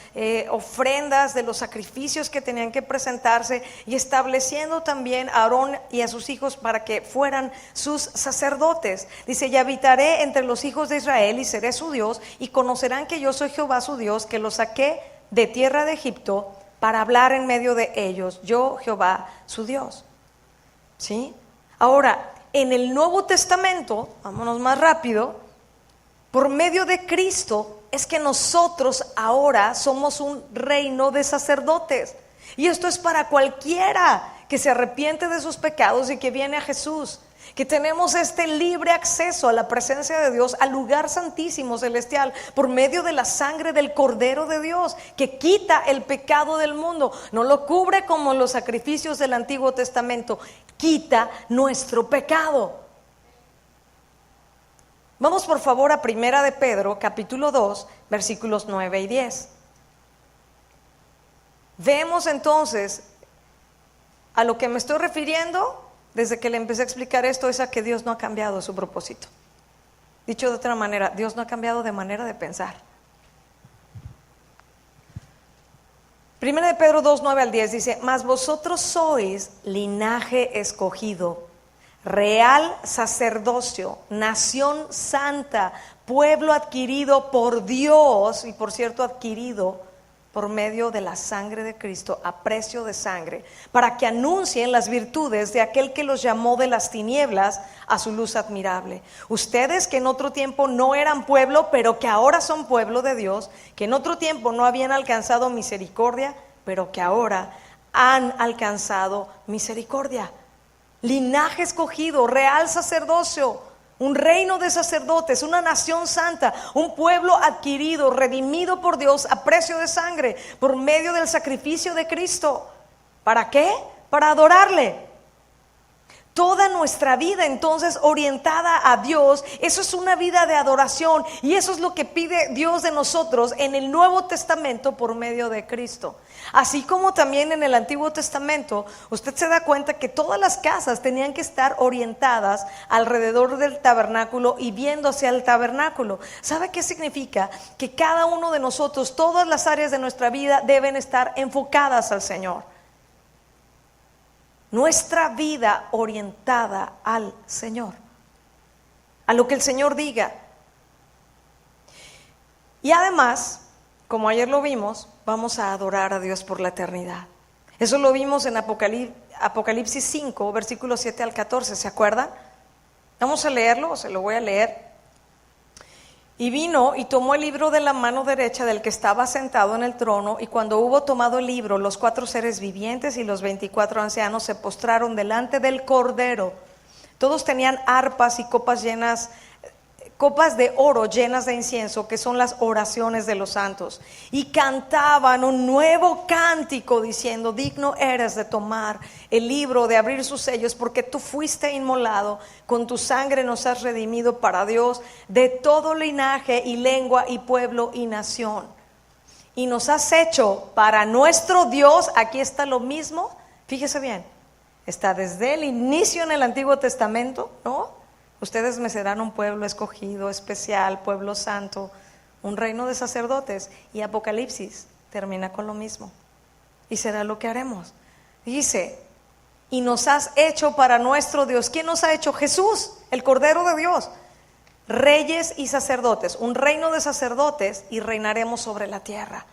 ofrendas, de los sacrificios que tenían que presentarse, y estableciendo también a Aarón y a sus hijos para que fueran sus sacerdotes. Dice: y habitaré entre los hijos de Israel y seré su Dios, y conocerán que yo soy Jehová su Dios, que los saqué de tierra de Egipto para hablar en medio de ellos, yo Jehová su Dios. ¿Sí? Ahora, en el Nuevo Testamento, vámonos más rápido, por medio de Cristo es que nosotros ahora somos un reino de sacerdotes. Y esto es para cualquiera que se arrepiente de sus pecados y que viene a Jesús, que tenemos este libre acceso a la presencia de Dios, al lugar santísimo celestial, por medio de la sangre del Cordero de Dios, que quita el pecado del mundo. No lo cubre como los sacrificios del Antiguo Testamento, quita nuestro pecado. Vamos por favor a Primera de Pedro, capítulo 2, versículos 9 y 10. Vemos entonces, a lo que me estoy refiriendo desde que le empecé a explicar esto, es a que Dios no ha cambiado su propósito. Dicho de otra manera, Dios no ha cambiado de manera de pensar. Primera de Pedro 2, 9 al 10 dice: mas vosotros sois linaje escogido, real sacerdocio, nación santa, pueblo adquirido por Dios, y por cierto adquirido por medio de la sangre de Cristo, a precio de sangre, para que anuncien las virtudes de aquel que los llamó de las tinieblas a su luz admirable. Ustedes que en otro tiempo no eran pueblo, pero que ahora son pueblo de Dios, que en otro tiempo no habían alcanzado misericordia, pero que ahora han alcanzado misericordia. Linaje escogido, real sacerdocio, un reino de sacerdotes, una nación santa, un pueblo adquirido, redimido por Dios a precio de sangre, por medio del sacrificio de Cristo. ¿Para qué? Para adorarle. Toda nuestra vida entonces orientada a Dios, eso es una vida de adoración, y eso es lo que pide Dios de nosotros en el Nuevo Testamento por medio de Cristo. Así como también en el Antiguo Testamento, usted se da cuenta que todas las casas tenían que estar orientadas alrededor del tabernáculo y viendo hacia el tabernáculo. ¿Sabe qué significa? Que cada uno de nosotros, todas las áreas de nuestra vida deben estar enfocadas al Señor. Nuestra vida orientada al Señor, a lo que el Señor diga. Y además, como ayer lo vimos, vamos a adorar a Dios por la eternidad. Eso lo vimos en Apocalipsis 5, versículos 7 al 14, ¿se acuerdan? Vamos a leerlo, se lo voy a leer. Y vino y tomó el libro de la mano derecha del que estaba sentado en el trono, y cuando hubo tomado el libro, los 4 seres vivientes y los 24 ancianos se postraron delante del Cordero. Todos tenían arpas y copas de oro llenas de incienso, que son las oraciones de los santos, y cantaban un nuevo cántico diciendo: digno eres de tomar el libro, de abrir sus sellos, porque tú fuiste inmolado, con tu sangre nos has redimido para Dios de todo linaje y lengua y pueblo y nación, y nos has hecho para nuestro Dios. Aquí está lo mismo, fíjese bien, está desde el inicio en el Antiguo Testamento, ¿no? Ustedes me serán un pueblo escogido, especial, pueblo santo, un reino de sacerdotes. Y Apocalipsis termina con lo mismo. Y será lo que haremos. Dice: y nos has hecho para nuestro Dios. ¿Quién nos ha hecho? Jesús, el Cordero de Dios. Reyes y sacerdotes, un reino de sacerdotes, y reinaremos sobre la tierra.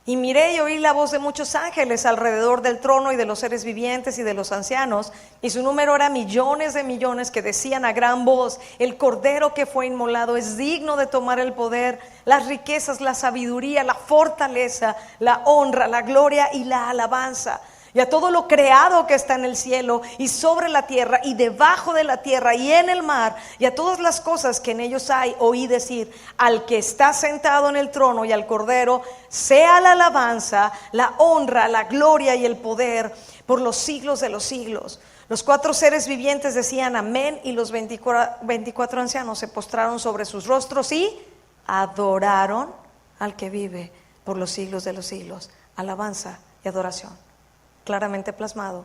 Y miré y oí la voz de muchos ángeles alrededor del trono y de los seres vivientes y de los ancianos, y su número era millones de millones, que decían a gran voz: el Cordero que fue inmolado es digno de tomar el poder, las riquezas, la sabiduría, la fortaleza, la honra, la gloria y la alabanza. Y a todo lo creado que está en el cielo y sobre la tierra y debajo de la tierra y en el mar, y a todas las cosas que en ellos hay, oí decir: al que está sentado en el trono y al Cordero sea la alabanza, la honra, la gloria y el poder por los siglos de los siglos. Los 4 seres vivientes decían amén, y los 24 ancianos se postraron sobre sus rostros y adoraron al que vive por los siglos de los siglos. Alabanza y adoración, claramente plasmado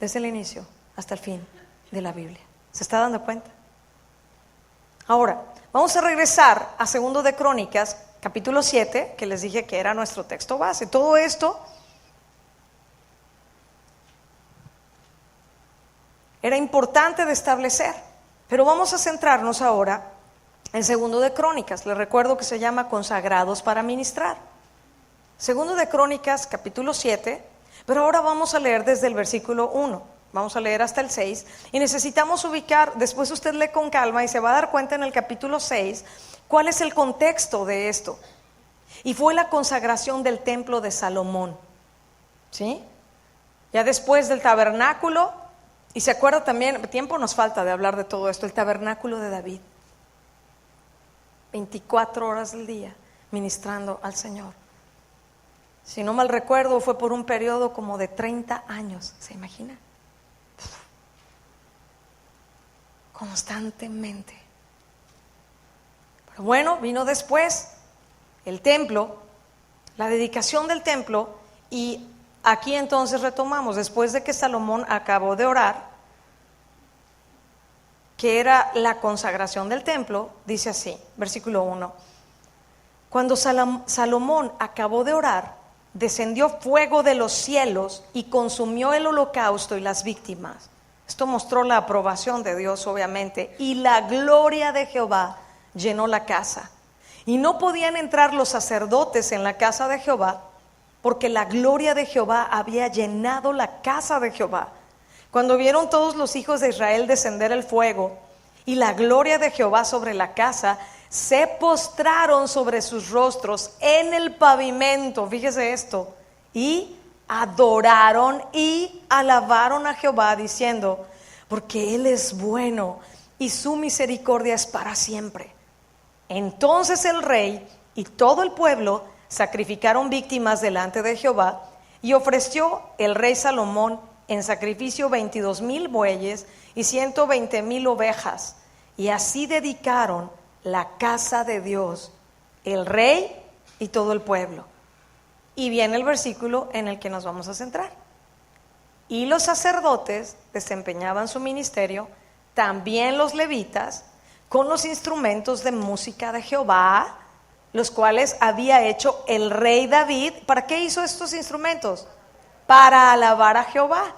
desde el inicio hasta el fin de la Biblia. ¿Se está dando cuenta? Ahora, vamos a regresar a 2 de Crónicas, capítulo 7, que les dije que era nuestro texto base. Todo esto era importante de establecer, pero vamos a centrarnos ahora en 2 de Crónicas. Les recuerdo que se llama Consagrados para Ministrar. 2 de Crónicas, capítulo 7, pero ahora vamos a leer desde el versículo 1. Vamos a leer hasta el 6 y necesitamos ubicar, después usted lee con calma y se va a dar cuenta en el capítulo 6 cuál es el contexto de esto. Y fue la consagración del templo de Salomón, ¿sí? Ya después del tabernáculo, y se acuerda también, tiempo nos falta de hablar de todo esto, el tabernáculo de David. 24 horas del día ministrando al Señor. Si no mal recuerdo, fue por un periodo como de 30 años, ¿se imagina? Constantemente. Pero bueno, vino después el templo, la dedicación del templo, y aquí entonces retomamos, después de que Salomón acabó de orar, que era la consagración del templo, dice así, versículo 1. Cuando Salomón acabó de orar, descendió fuego de los cielos y consumió el holocausto y las víctimas. Esto mostró la aprobación de Dios, obviamente, y la gloria de Jehová llenó la casa. Y no podían entrar los sacerdotes en la casa de Jehová, porque la gloria de Jehová había llenado la casa de Jehová. Cuando vieron todos los hijos de Israel descender el fuego y la gloria de Jehová sobre la casa, se postraron sobre sus rostros en el pavimento, fíjese esto, y adoraron y alabaron a Jehová diciendo, porque Él es bueno y su misericordia es para siempre. Entonces el rey y todo el pueblo sacrificaron víctimas delante de Jehová, y ofreció el rey Salomón en sacrificio 22,000 bueyes y 120,000 ovejas, y así dedicaron la casa de Dios, el rey y todo el pueblo. Y viene el versículo en el que nos vamos a centrar. Y los sacerdotes desempeñaban su ministerio, también los levitas, con los instrumentos de música de Jehová, los cuales había hecho el rey David. ¿Para qué hizo estos instrumentos? Para alabar a Jehová,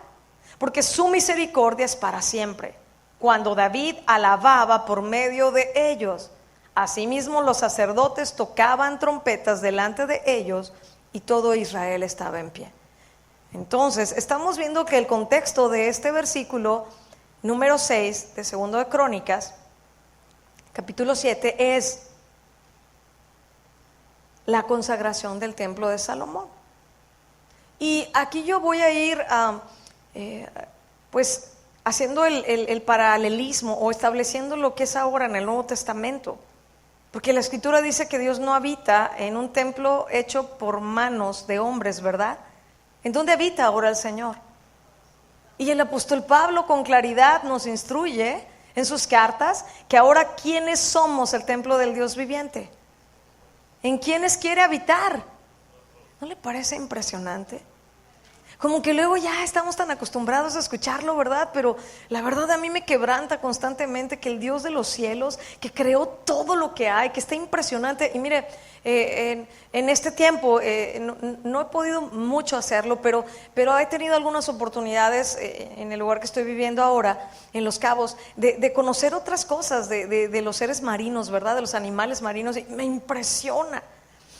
porque su misericordia es para siempre. Cuando David alababa por medio de ellos, asimismo los sacerdotes tocaban trompetas delante de ellos, y todo Israel estaba en pie. Entonces, estamos viendo que el contexto de este versículo número 6 de 2 de Crónicas, capítulo 7, es la consagración del templo de Salomón. Y aquí yo voy a ir pues haciendo el paralelismo o estableciendo lo que es ahora en el Nuevo Testamento. Porque la Escritura dice que Dios no habita en un templo hecho por manos de hombres, ¿verdad? ¿En dónde habita ahora el Señor? Y el apóstol Pablo con claridad nos instruye en sus cartas que ahora ¿quiénes somos el templo del Dios viviente? ¿En quiénes quiere habitar? ¿No le parece impresionante? Como que luego ya estamos tan acostumbrados a escucharlo, ¿verdad? Pero la verdad a mí me quebranta constantemente que el Dios de los cielos, que creó todo lo que hay, que está impresionante. Y mire, en este tiempo no he podido mucho hacerlo, pero he tenido algunas oportunidades en el lugar que estoy viviendo ahora, en Los Cabos, de conocer otras cosas de los seres marinos, ¿verdad? De los animales marinos, y me impresiona.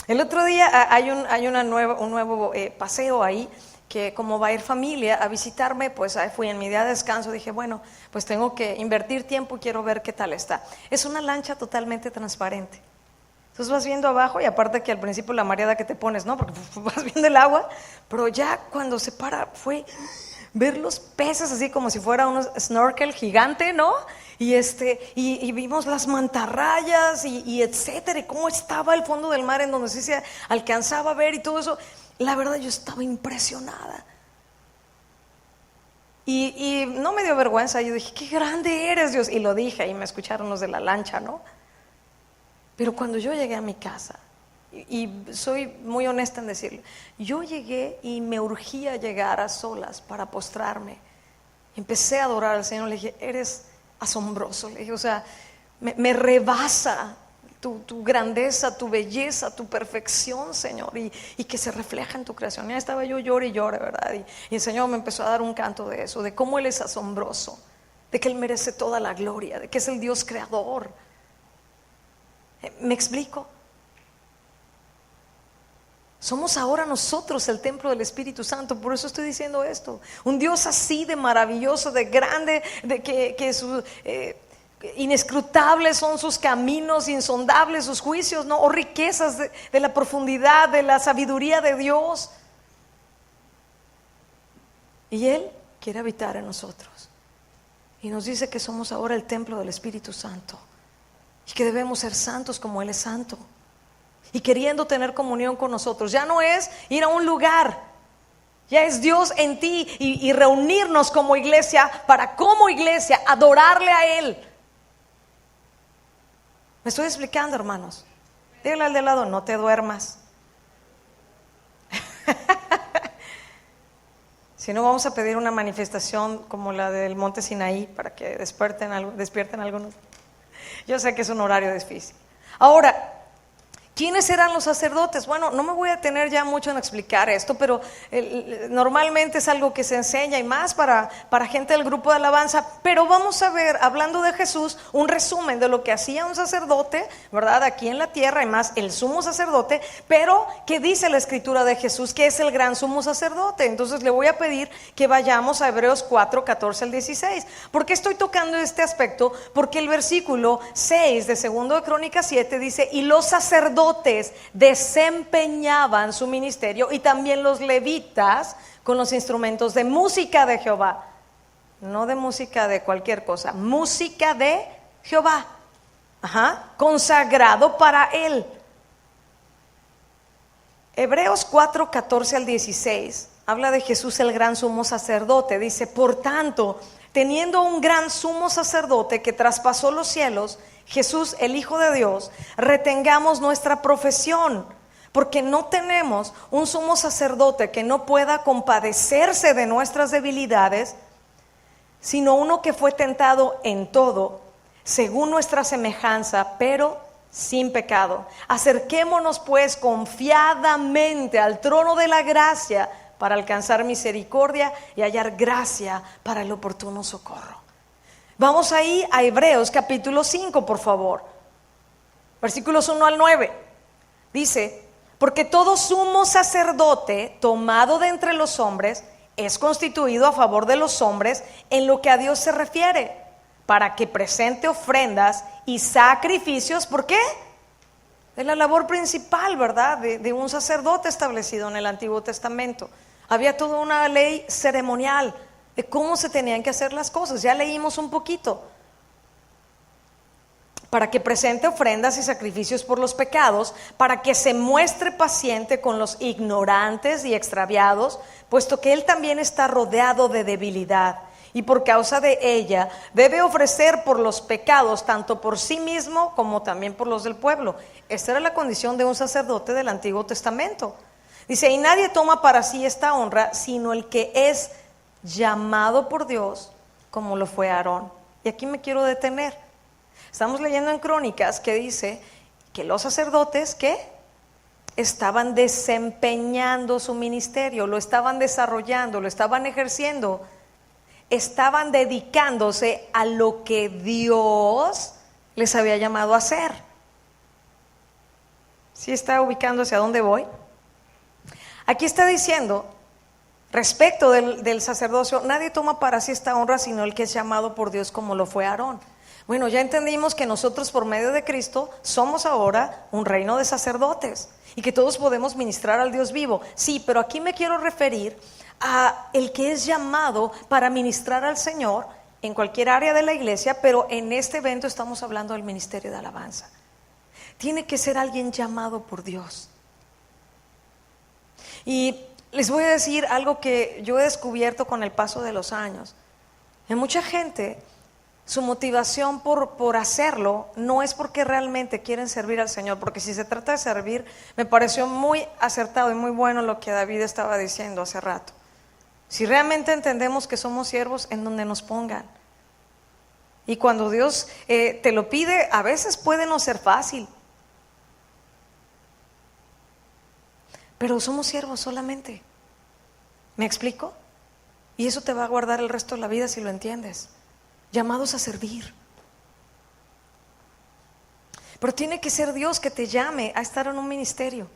El otro día hay un nuevo paseo ahí, que como va a ir familia a visitarme, pues ahí fui en mi día de descanso, dije, bueno, pues tengo que invertir tiempo, quiero ver qué tal está. Es una lancha totalmente transparente. Entonces vas viendo abajo, y aparte que al principio la mareada que te pones, ¿no? Porque vas viendo el agua, pero ya cuando se para fue ver los peces así como si fuera un snorkel gigante, ¿no? Y vimos las mantarrayas y etcétera, y cómo estaba el fondo del mar en donde sí se alcanzaba a ver y todo eso. La verdad yo estaba impresionada. Y no me dio vergüenza, yo dije, qué grande eres, Dios. Y lo dije, y me escucharon los de la lancha, ¿no? Pero cuando yo llegué a mi casa, y soy muy honesta en decirlo, yo llegué y me urgía llegar a solas para postrarme. Empecé a adorar al Señor, le dije, eres asombroso. Le dije, o sea, me rebasa tu grandeza, tu belleza, tu perfección, Señor, y que se refleja en tu creación. Ya estaba yo llore y llore, ¿verdad? Y el Señor me empezó a dar un canto de eso, de cómo Él es asombroso, de que Él merece toda la gloria, de que es el Dios creador. ¿Me explico? Somos ahora nosotros el templo del Espíritu Santo. Por eso estoy diciendo esto. Un Dios así de maravilloso, de grande, de que su... inescrutables son sus caminos, insondables sus juicios, ¿no? O riquezas de la profundidad, de la sabiduría de Dios. Y Él quiere habitar en nosotros. Y nos dice que somos ahora el templo del Espíritu Santo. Y que debemos ser santos como Él es santo. Y queriendo tener comunión con nosotros. Ya no es ir a un lugar. Ya es Dios en ti y reunirnos como iglesia para como iglesia adorarle a Él. ¿Me estoy explicando, hermanos? Dígale al de lado, no te duermas. Si no, vamos a pedir una manifestación como la del monte Sinaí para que despierten algunos. Yo sé que es un horario difícil. Ahora, ¿quiénes eran los sacerdotes? Bueno, no me voy a detener ya mucho en explicar esto, pero normalmente es algo que se enseña y más para gente del grupo de alabanza. Pero vamos a ver, hablando de Jesús, un resumen de lo que hacía un sacerdote, ¿verdad? Aquí en la tierra, y más el sumo sacerdote, pero ¿qué dice la escritura de Jesús? Que es el gran sumo sacerdote. Entonces le voy a pedir que vayamos a Hebreos 4, 14 al 16. ¿Por qué estoy tocando este aspecto? Porque el versículo 6 de 2 de Crónicas 7 dice, y los sacerdotes desempeñaban su ministerio, y también los levitas con los instrumentos de música de Jehová, no de música de cualquier cosa, música de Jehová, consagrado para Él. Hebreos 4, 14 al 16 habla de Jesús el gran sumo sacerdote. Dice, por tanto, teniendo un gran sumo sacerdote que traspasó los cielos, Jesús, el Hijo de Dios, retengamos nuestra profesión, porque no tenemos un sumo sacerdote que no pueda compadecerse de nuestras debilidades, sino uno que fue tentado en todo, según nuestra semejanza, pero sin pecado. Acerquémonos pues confiadamente al trono de la gracia para alcanzar misericordia y hallar gracia para el oportuno socorro. Vamos ahí a Hebreos capítulo 5, por favor. Versículos 1 al 9. Dice, porque todo sumo sacerdote tomado de entre los hombres es constituido a favor de los hombres en lo que a Dios se refiere, para que presente ofrendas y sacrificios. ¿Por qué? Es la labor principal, ¿verdad? De un sacerdote establecido en el Antiguo Testamento. Había toda una ley ceremonial de cómo se tenían que hacer las cosas. Ya leímos un poquito. Para que presente ofrendas y sacrificios por los pecados, para que se muestre paciente con los ignorantes y extraviados, puesto que Él también está rodeado de debilidad, y por causa de ella debe ofrecer por los pecados, tanto por sí mismo como también por los del pueblo. Esta era la condición de un sacerdote del Antiguo Testamento. Dice, y nadie toma para sí esta honra, sino el que es llamado por Dios, como lo fue Aarón. Y aquí me quiero detener. Estamos leyendo en Crónicas que dice que los sacerdotes, ¿qué? Estaban desempeñando su ministerio, lo estaban desarrollando, lo estaban ejerciendo, estaban dedicándose a lo que Dios les había llamado a hacer. ¿Sí está ubicándose a dónde voy? Aquí está diciendo, respecto del sacerdocio, nadie toma para sí esta honra sino el que es llamado por Dios, como lo fue Aarón. Bueno, ya entendimos que nosotros por medio de Cristo somos ahora un reino de sacerdotes y que todos podemos ministrar al Dios vivo. Sí, pero aquí me quiero referir a el que es llamado para ministrar al Señor en cualquier área de la iglesia, pero en este evento estamos hablando del ministerio de alabanza. Tiene que ser alguien llamado por Dios. Y les voy a decir algo que yo he descubierto con el paso de los años. En mucha gente, su motivación por hacerlo no es porque realmente quieren servir al Señor, porque si se trata de servir, me pareció muy acertado y muy bueno lo que David estaba diciendo hace rato. Si realmente entendemos que somos siervos, en donde nos pongan. Y cuando Dios te lo pide, a veces puede no ser fácil. Pero somos siervos solamente. ¿Me explico? Y eso te va a guardar el resto de la vida si lo entiendes. Llamados a servir. Pero tiene que ser Dios que te llame a estar en un ministerio.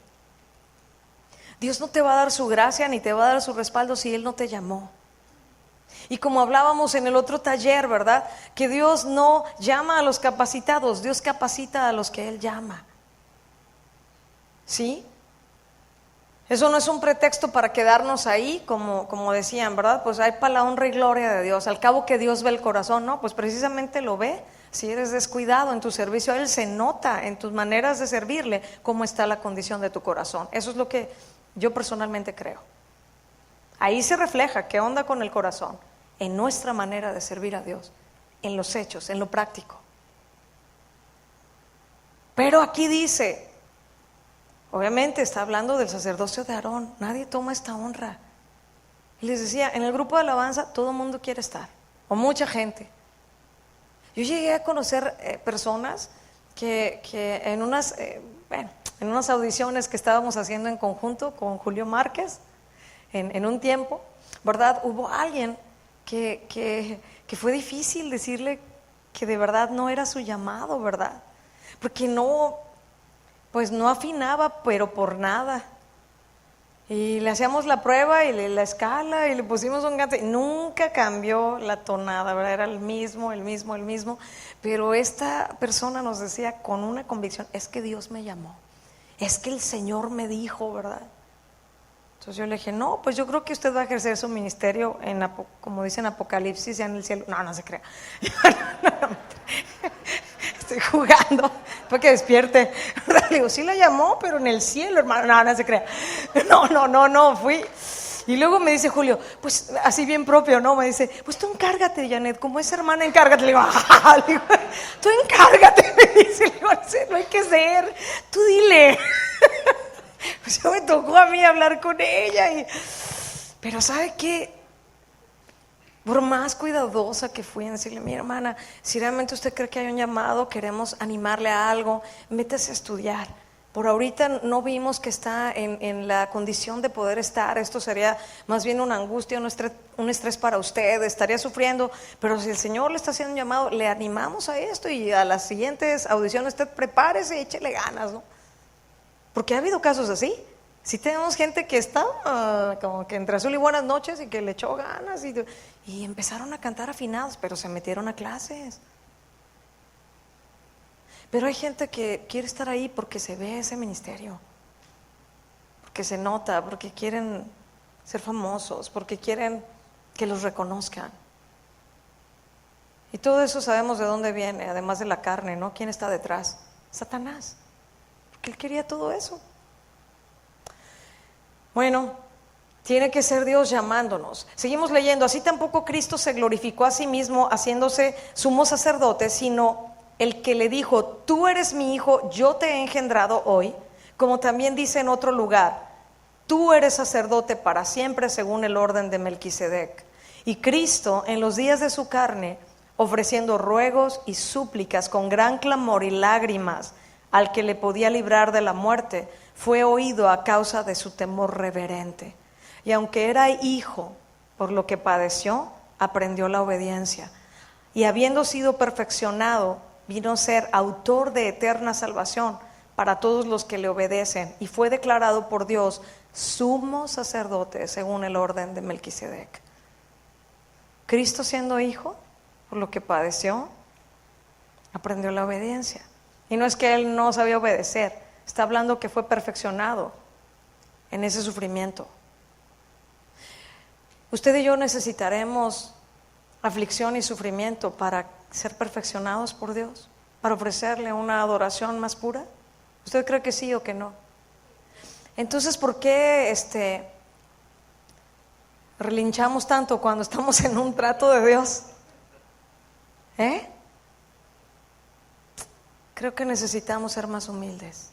Dios no te va a dar su gracia ni te va a dar su respaldo si Él no te llamó. Y como hablábamos en el otro taller, ¿verdad? Que Dios no llama a los capacitados, Dios capacita a los que Él llama. ¿Sí? Eso no es un pretexto para quedarnos ahí, como decían, ¿verdad? Pues hay para la honra y gloria de Dios. Al cabo que Dios ve el corazón, ¿no? Pues precisamente lo ve. Si eres descuidado en tu servicio, Él se nota en tus maneras de servirle cómo está la condición de tu corazón. Eso es lo que yo personalmente creo. Ahí se refleja qué onda con el corazón, en nuestra manera de servir a Dios, en los hechos, en lo práctico. Pero aquí dice, obviamente está hablando del sacerdocio de Aarón, nadie toma esta honra. Y les decía, en el grupo de alabanza todo el mundo quiere estar, o mucha gente. Yo llegué a conocer personas que en unas audiciones que estábamos haciendo en conjunto con Julio Márquez, en un tiempo, ¿verdad? Hubo alguien que fue difícil decirle que de verdad no era su llamado, ¿verdad? Porque no afinaba, pero por nada. Y le hacíamos la prueba y la escala y le pusimos un gato y nunca cambió la tonada, ¿verdad? Era el mismo. Pero esta persona nos decía con una convicción, es que Dios me llamó, es que el Señor me dijo, ¿verdad? Entonces yo le dije, no, pues yo creo que usted va a ejercer su ministerio como dice en Apocalipsis, ya en el cielo. No se crea. No, estoy jugando para que despierte. Le digo, sí la llamó, pero en el cielo, hermano. No se crea. No, fui. Y luego me dice Julio, pues así bien propio, ¿no? Me dice, pues tú encárgate, Janet, como es hermana, encárgate. Le digo, tú encárgate, me dice. Le digo, no hay que ser, tú dile. Pues ya me tocó a mí hablar con ella. Pero ¿sabe qué? Por más cuidadosa que fui en decirle, mi hermana, si realmente usted cree que hay un llamado, queremos animarle a algo, métese a estudiar. Por ahorita no vimos que está en la condición de poder estar. Esto sería más bien una angustia, un estrés para usted, estaría sufriendo. Pero si el Señor le está haciendo un llamado, le animamos a esto y a las siguientes audiciones usted prepárese y échele ganas, ¿no? Porque ha habido casos así. Sí tenemos gente que está como que entre azul y buenas noches y que le echó ganas y empezaron a cantar afinados, pero se metieron a clases. Pero hay gente que quiere estar ahí porque se ve ese ministerio, porque se nota, porque quieren ser famosos, porque quieren que los reconozcan. Y todo eso sabemos de dónde viene, además de la carne, ¿no? ¿Quién está detrás? Satanás. Porque él quería todo eso. Bueno, tiene que ser Dios llamándonos. Seguimos leyendo, así tampoco Cristo se glorificó a sí mismo haciéndose sumo sacerdote, sino el que le dijo, tú eres mi hijo, yo te he engendrado hoy, como también dice en otro lugar, tú eres sacerdote para siempre según el orden de Melquisedec. Y Cristo en los días de su carne, ofreciendo ruegos y súplicas con gran clamor y lágrimas al que le podía librar de la muerte, fue oído a causa de su temor reverente. Y aunque era hijo, por lo que padeció, aprendió la obediencia. Y habiendo sido perfeccionado, vino a ser autor de eterna salvación para todos los que le obedecen. Y fue declarado por Dios sumo sacerdote según el orden de Melquisedec. Cristo siendo hijo, por lo que padeció, aprendió la obediencia. Y no es que él no sabía obedecer, está hablando que fue perfeccionado en ese sufrimiento. Usted y yo necesitaremos aflicción y sufrimiento para ser perfeccionados por Dios, para ofrecerle una adoración más pura. ¿Usted cree que sí o que no? Entonces, ¿por qué relinchamos tanto cuando estamos en un trato de Dios? Creo que necesitamos ser más humildes.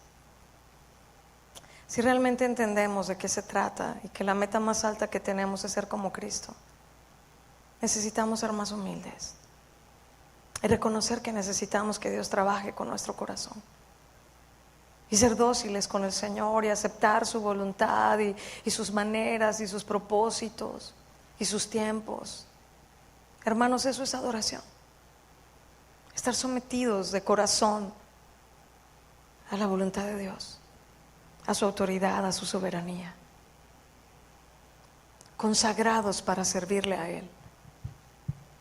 Si realmente entendemos de qué se trata y que la meta más alta que tenemos es ser como Cristo, necesitamos ser más humildes. y reconocer que necesitamos que Dios trabaje con nuestro corazón. Y ser dóciles con el Señor y aceptar su voluntad y sus maneras y sus propósitos y sus tiempos. Hermanos, eso es adoración. Estar sometidos de corazón a la voluntad de Dios, a su autoridad, a su soberanía. Consagrados para servirle a Él,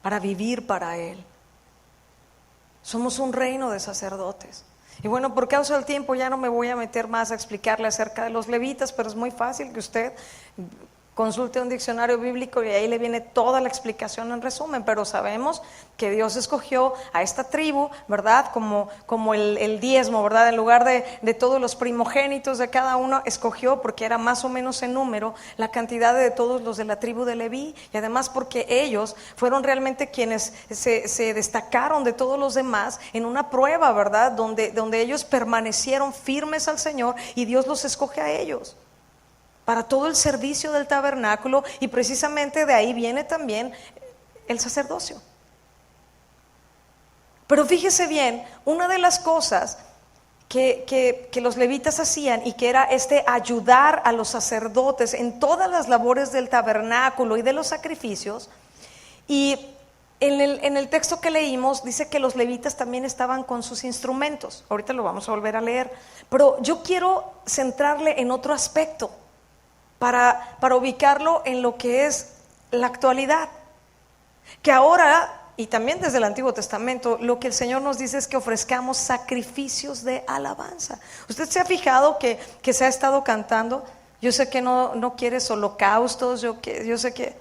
para vivir para Él. Somos un reino de sacerdotes. Y bueno, por causa del tiempo ya no me voy a meter más a explicarle acerca de los levitas, pero es muy fácil que usted consulte un diccionario bíblico y ahí le viene toda la explicación en resumen. Pero sabemos que Dios escogió a esta tribu, ¿verdad? Como el diezmo, ¿verdad? En lugar de todos los primogénitos de cada uno, escogió, porque era más o menos en número, la cantidad de todos los de la tribu de Leví. Y además porque ellos fueron realmente quienes se destacaron de todos los demás en una prueba, ¿verdad? Donde ellos permanecieron firmes al Señor y Dios los escoge a ellos para todo el servicio del tabernáculo, y precisamente de ahí viene también el sacerdocio. Pero fíjese bien, una de las cosas que los levitas hacían, y que era ayudar a los sacerdotes en todas las labores del tabernáculo y de los sacrificios. Y en el texto que leímos dice que los levitas también estaban con sus instrumentos. Ahorita lo vamos a volver a leer, pero yo quiero centrarle en otro aspecto para ubicarlo en lo que es la actualidad. Que ahora, y también desde el Antiguo Testamento, lo que el Señor nos dice es que ofrezcamos sacrificios de alabanza. ¿Usted se ha fijado que se ha estado cantando? Yo sé que no quieres holocaustos, yo sé que,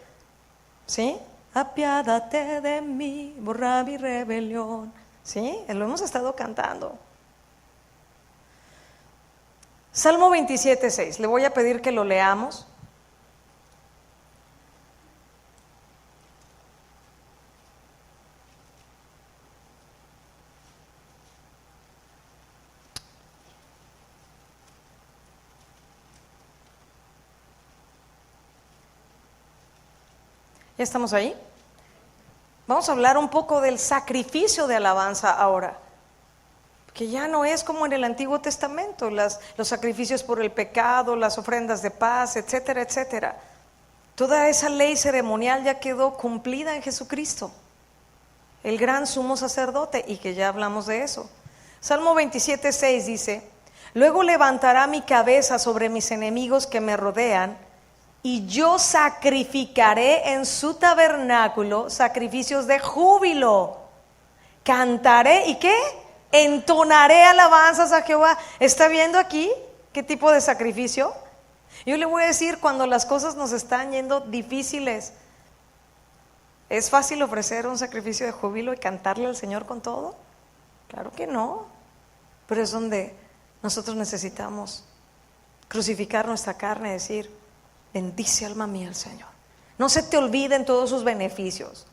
¿sí? Apiádate de mí, borra mi rebelión. ¿Sí? Lo hemos estado cantando. Salmo 27:6, le voy a pedir que lo leamos. ¿Ya estamos ahí? Vamos a hablar un poco del sacrificio de alabanza ahora, que ya no es como en el Antiguo Testamento, los sacrificios por el pecado, las ofrendas de paz, etcétera, etcétera. Toda esa ley ceremonial ya quedó cumplida en Jesucristo, el gran sumo sacerdote, y que ya hablamos de eso. Salmo 27:6 dice: luego levantará mi cabeza sobre mis enemigos que me rodean, y yo sacrificaré en su tabernáculo sacrificios de júbilo. Cantaré, ¿y qué? Entonaré alabanzas a Jehová. ¿Está viendo aquí qué tipo de sacrificio? Yo le voy a decir, cuando las cosas nos están yendo difíciles, ¿es fácil ofrecer un sacrificio de júbilo y cantarle al Señor con todo? Claro que no. Pero es donde nosotros necesitamos crucificar nuestra carne y decir: bendice alma mía al Señor. No se te olviden todos sus beneficios,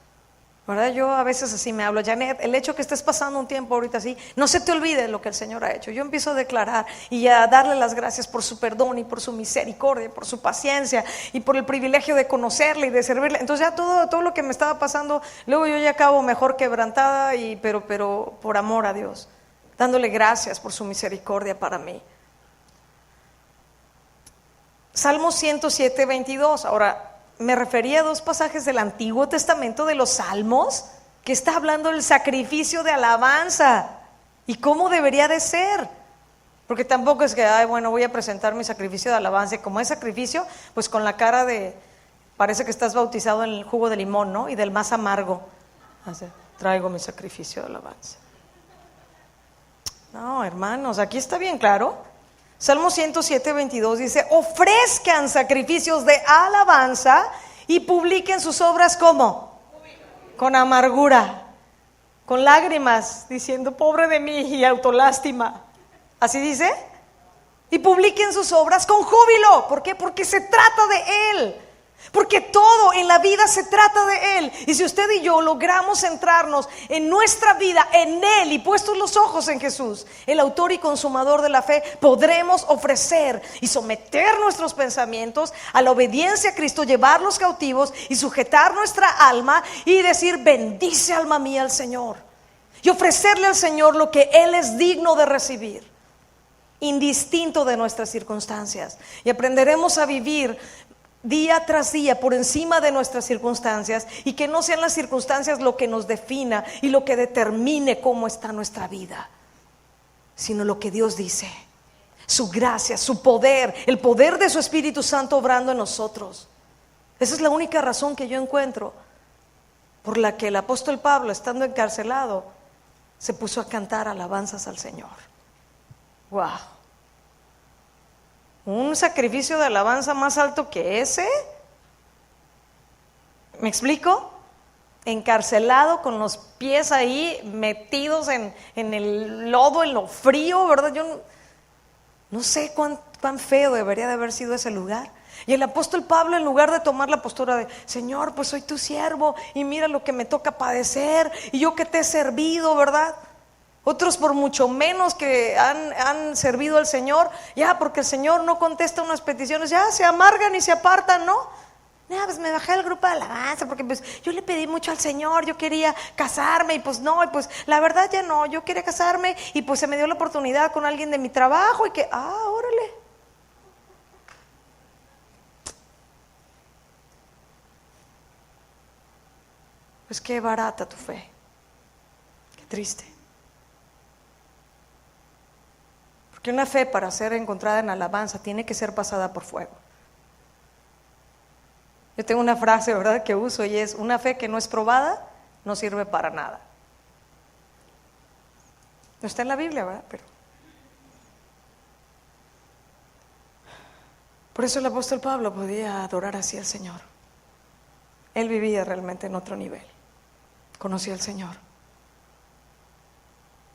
¿verdad? Yo a veces así me hablo: Janet, el hecho que estés pasando un tiempo ahorita así, no se te olvide lo que el Señor ha hecho. Yo empiezo a declarar y a darle las gracias por su perdón y por su misericordia, por su paciencia y por el privilegio de conocerle y de servirle. Entonces ya todo lo que me estaba pasando, luego yo ya acabo mejor quebrantada, pero por amor a Dios, dándole gracias por su misericordia para mí. Salmo 107:22. Ahora, me refería a dos pasajes del Antiguo Testamento de los Salmos, que está hablando del sacrificio de alabanza y cómo debería de ser. Porque tampoco es que, voy a presentar mi sacrificio de alabanza, y como es sacrificio, pues con la cara parece que estás bautizado en el jugo de limón, ¿no? Y del más amargo. Así, traigo mi sacrificio de alabanza. No, hermanos, aquí está bien claro. Salmo 107:22 dice: ofrezcan sacrificios de alabanza y publiquen sus obras ¿cómo? Con amargura, con lágrimas, diciendo: pobre de mí, y autolástima. ¿Así dice? Y publiquen sus obras con júbilo. ¿Por qué? Porque se trata de Él. Porque todo en la vida se trata de Él. Y si usted y yo logramos centrarnos en nuestra vida, en Él, y puestos los ojos en Jesús, el autor y consumador de la fe, podremos ofrecer y someter nuestros pensamientos a la obediencia a Cristo, llevarlos cautivos y sujetar nuestra alma y decir: bendice alma mía al Señor. y ofrecerle al Señor lo que Él es digno de recibir, indistinto de nuestras circunstancias. Y aprenderemos a vivir día tras día por encima de nuestras circunstancias, y que no sean las circunstancias lo que nos defina y lo que determine cómo está nuestra vida, sino lo que Dios dice, su gracia, su poder, el poder de su Espíritu Santo obrando en nosotros. Esa es la única razón que yo encuentro por la que el apóstol Pablo, estando encarcelado, se puso a cantar alabanzas al Señor. ¡Wow! ¿Un sacrificio de alabanza más alto que ese? ¿Me explico? Encarcelado, con los pies ahí metidos en el lodo, en lo frío, ¿verdad? Yo no sé cuán feo debería de haber sido ese lugar. Y el apóstol Pablo, en lugar de tomar la postura de Señor, pues soy tu siervo y mira lo que me toca padecer y yo que te he servido, ¿verdad? Otros por mucho menos que han servido al Señor, ya porque el Señor no contesta unas peticiones, ya se amargan y se apartan, ¿no? Ya, pues me bajé del grupo de alabanza porque pues yo le pedí mucho al Señor, yo quería casarme y pues no, y pues la verdad ya no, yo quería casarme y pues se me dio la oportunidad con alguien de mi trabajo y que, órale. Pues qué barata tu fe, qué triste. Porque una fe, para ser encontrada en alabanza, tiene que ser pasada por fuego. Yo tengo una frase, ¿verdad?, que uso, y es: una fe que no es probada no sirve para nada. No está en la Biblia, ¿verdad? Pero por eso el apóstol Pablo podía adorar así al Señor. Él vivía realmente en otro nivel. Conocía al Señor.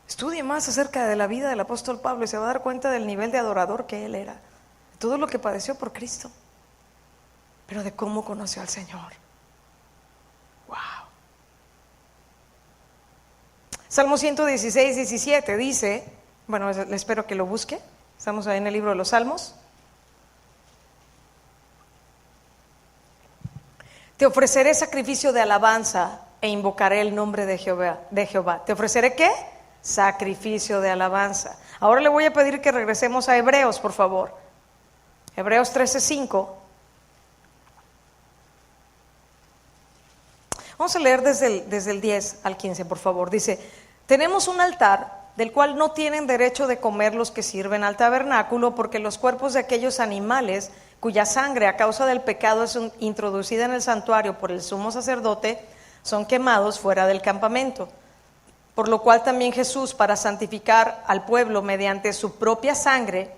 Estudie más acerca de la vida del apóstol Pablo y se va a dar cuenta del nivel de adorador que él era, de todo lo que padeció por Cristo, pero de cómo conoció al Señor. Wow. Salmo 116, 17 dice, bueno, le espero que lo busque, estamos ahí en el libro de los Salmos. Te ofreceré sacrificio de alabanza e invocaré el nombre de Jehová. ¿Te ofreceré qué? Sacrificio de alabanza. Ahora le voy a pedir que regresemos a Hebreos, por favor. Hebreos 13:5. Vamos a leer desde el 10 al 15, por favor. Dice: tenemos un altar del cual no tienen derecho de comer los que sirven al tabernáculo, porque los cuerpos de aquellos animales cuya sangre a causa del pecado es introducida en el santuario por el sumo sacerdote, son quemados fuera del campamento. Por lo cual también Jesús, para santificar al pueblo mediante su propia sangre,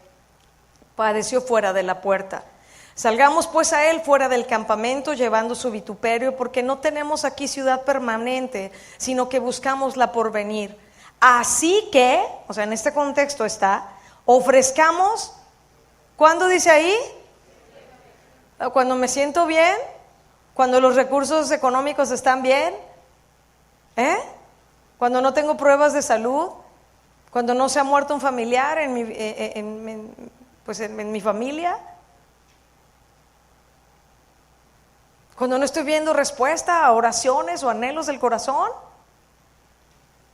padeció fuera de la puerta. Salgamos pues a él fuera del campamento, llevando su vituperio, porque no tenemos aquí ciudad permanente, sino que buscamos la porvenir. Así que, o sea, en este contexto está, ofrezcamos, ¿cuándo dice ahí? Cuando me siento bien, cuando los recursos económicos están bien, cuando no tengo pruebas de salud, cuando no se ha muerto un familiar en mi familia, cuando no estoy viendo respuesta a oraciones o anhelos del corazón.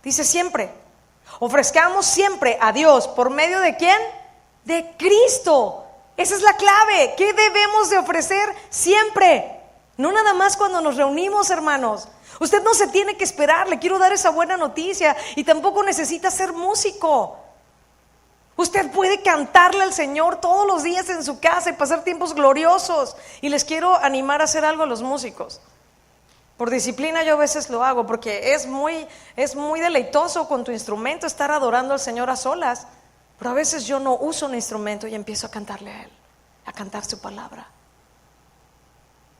Dice siempre, ofrezcamos siempre a Dios, ¿por medio de quién? De Cristo. Esa es la clave. ¿Qué debemos de ofrecer siempre? No nada más cuando nos reunimos, hermanos. Usted no se tiene que esperar, le quiero dar esa buena noticia, y tampoco necesita ser músico. Usted puede cantarle al Señor todos los días en su casa y pasar tiempos gloriosos. Y les quiero animar a hacer algo a los músicos. Por disciplina yo a veces lo hago, porque es muy deleitoso con tu instrumento estar adorando al Señor a solas. Pero a veces yo no uso un instrumento y empiezo a cantarle a Él, a cantar su palabra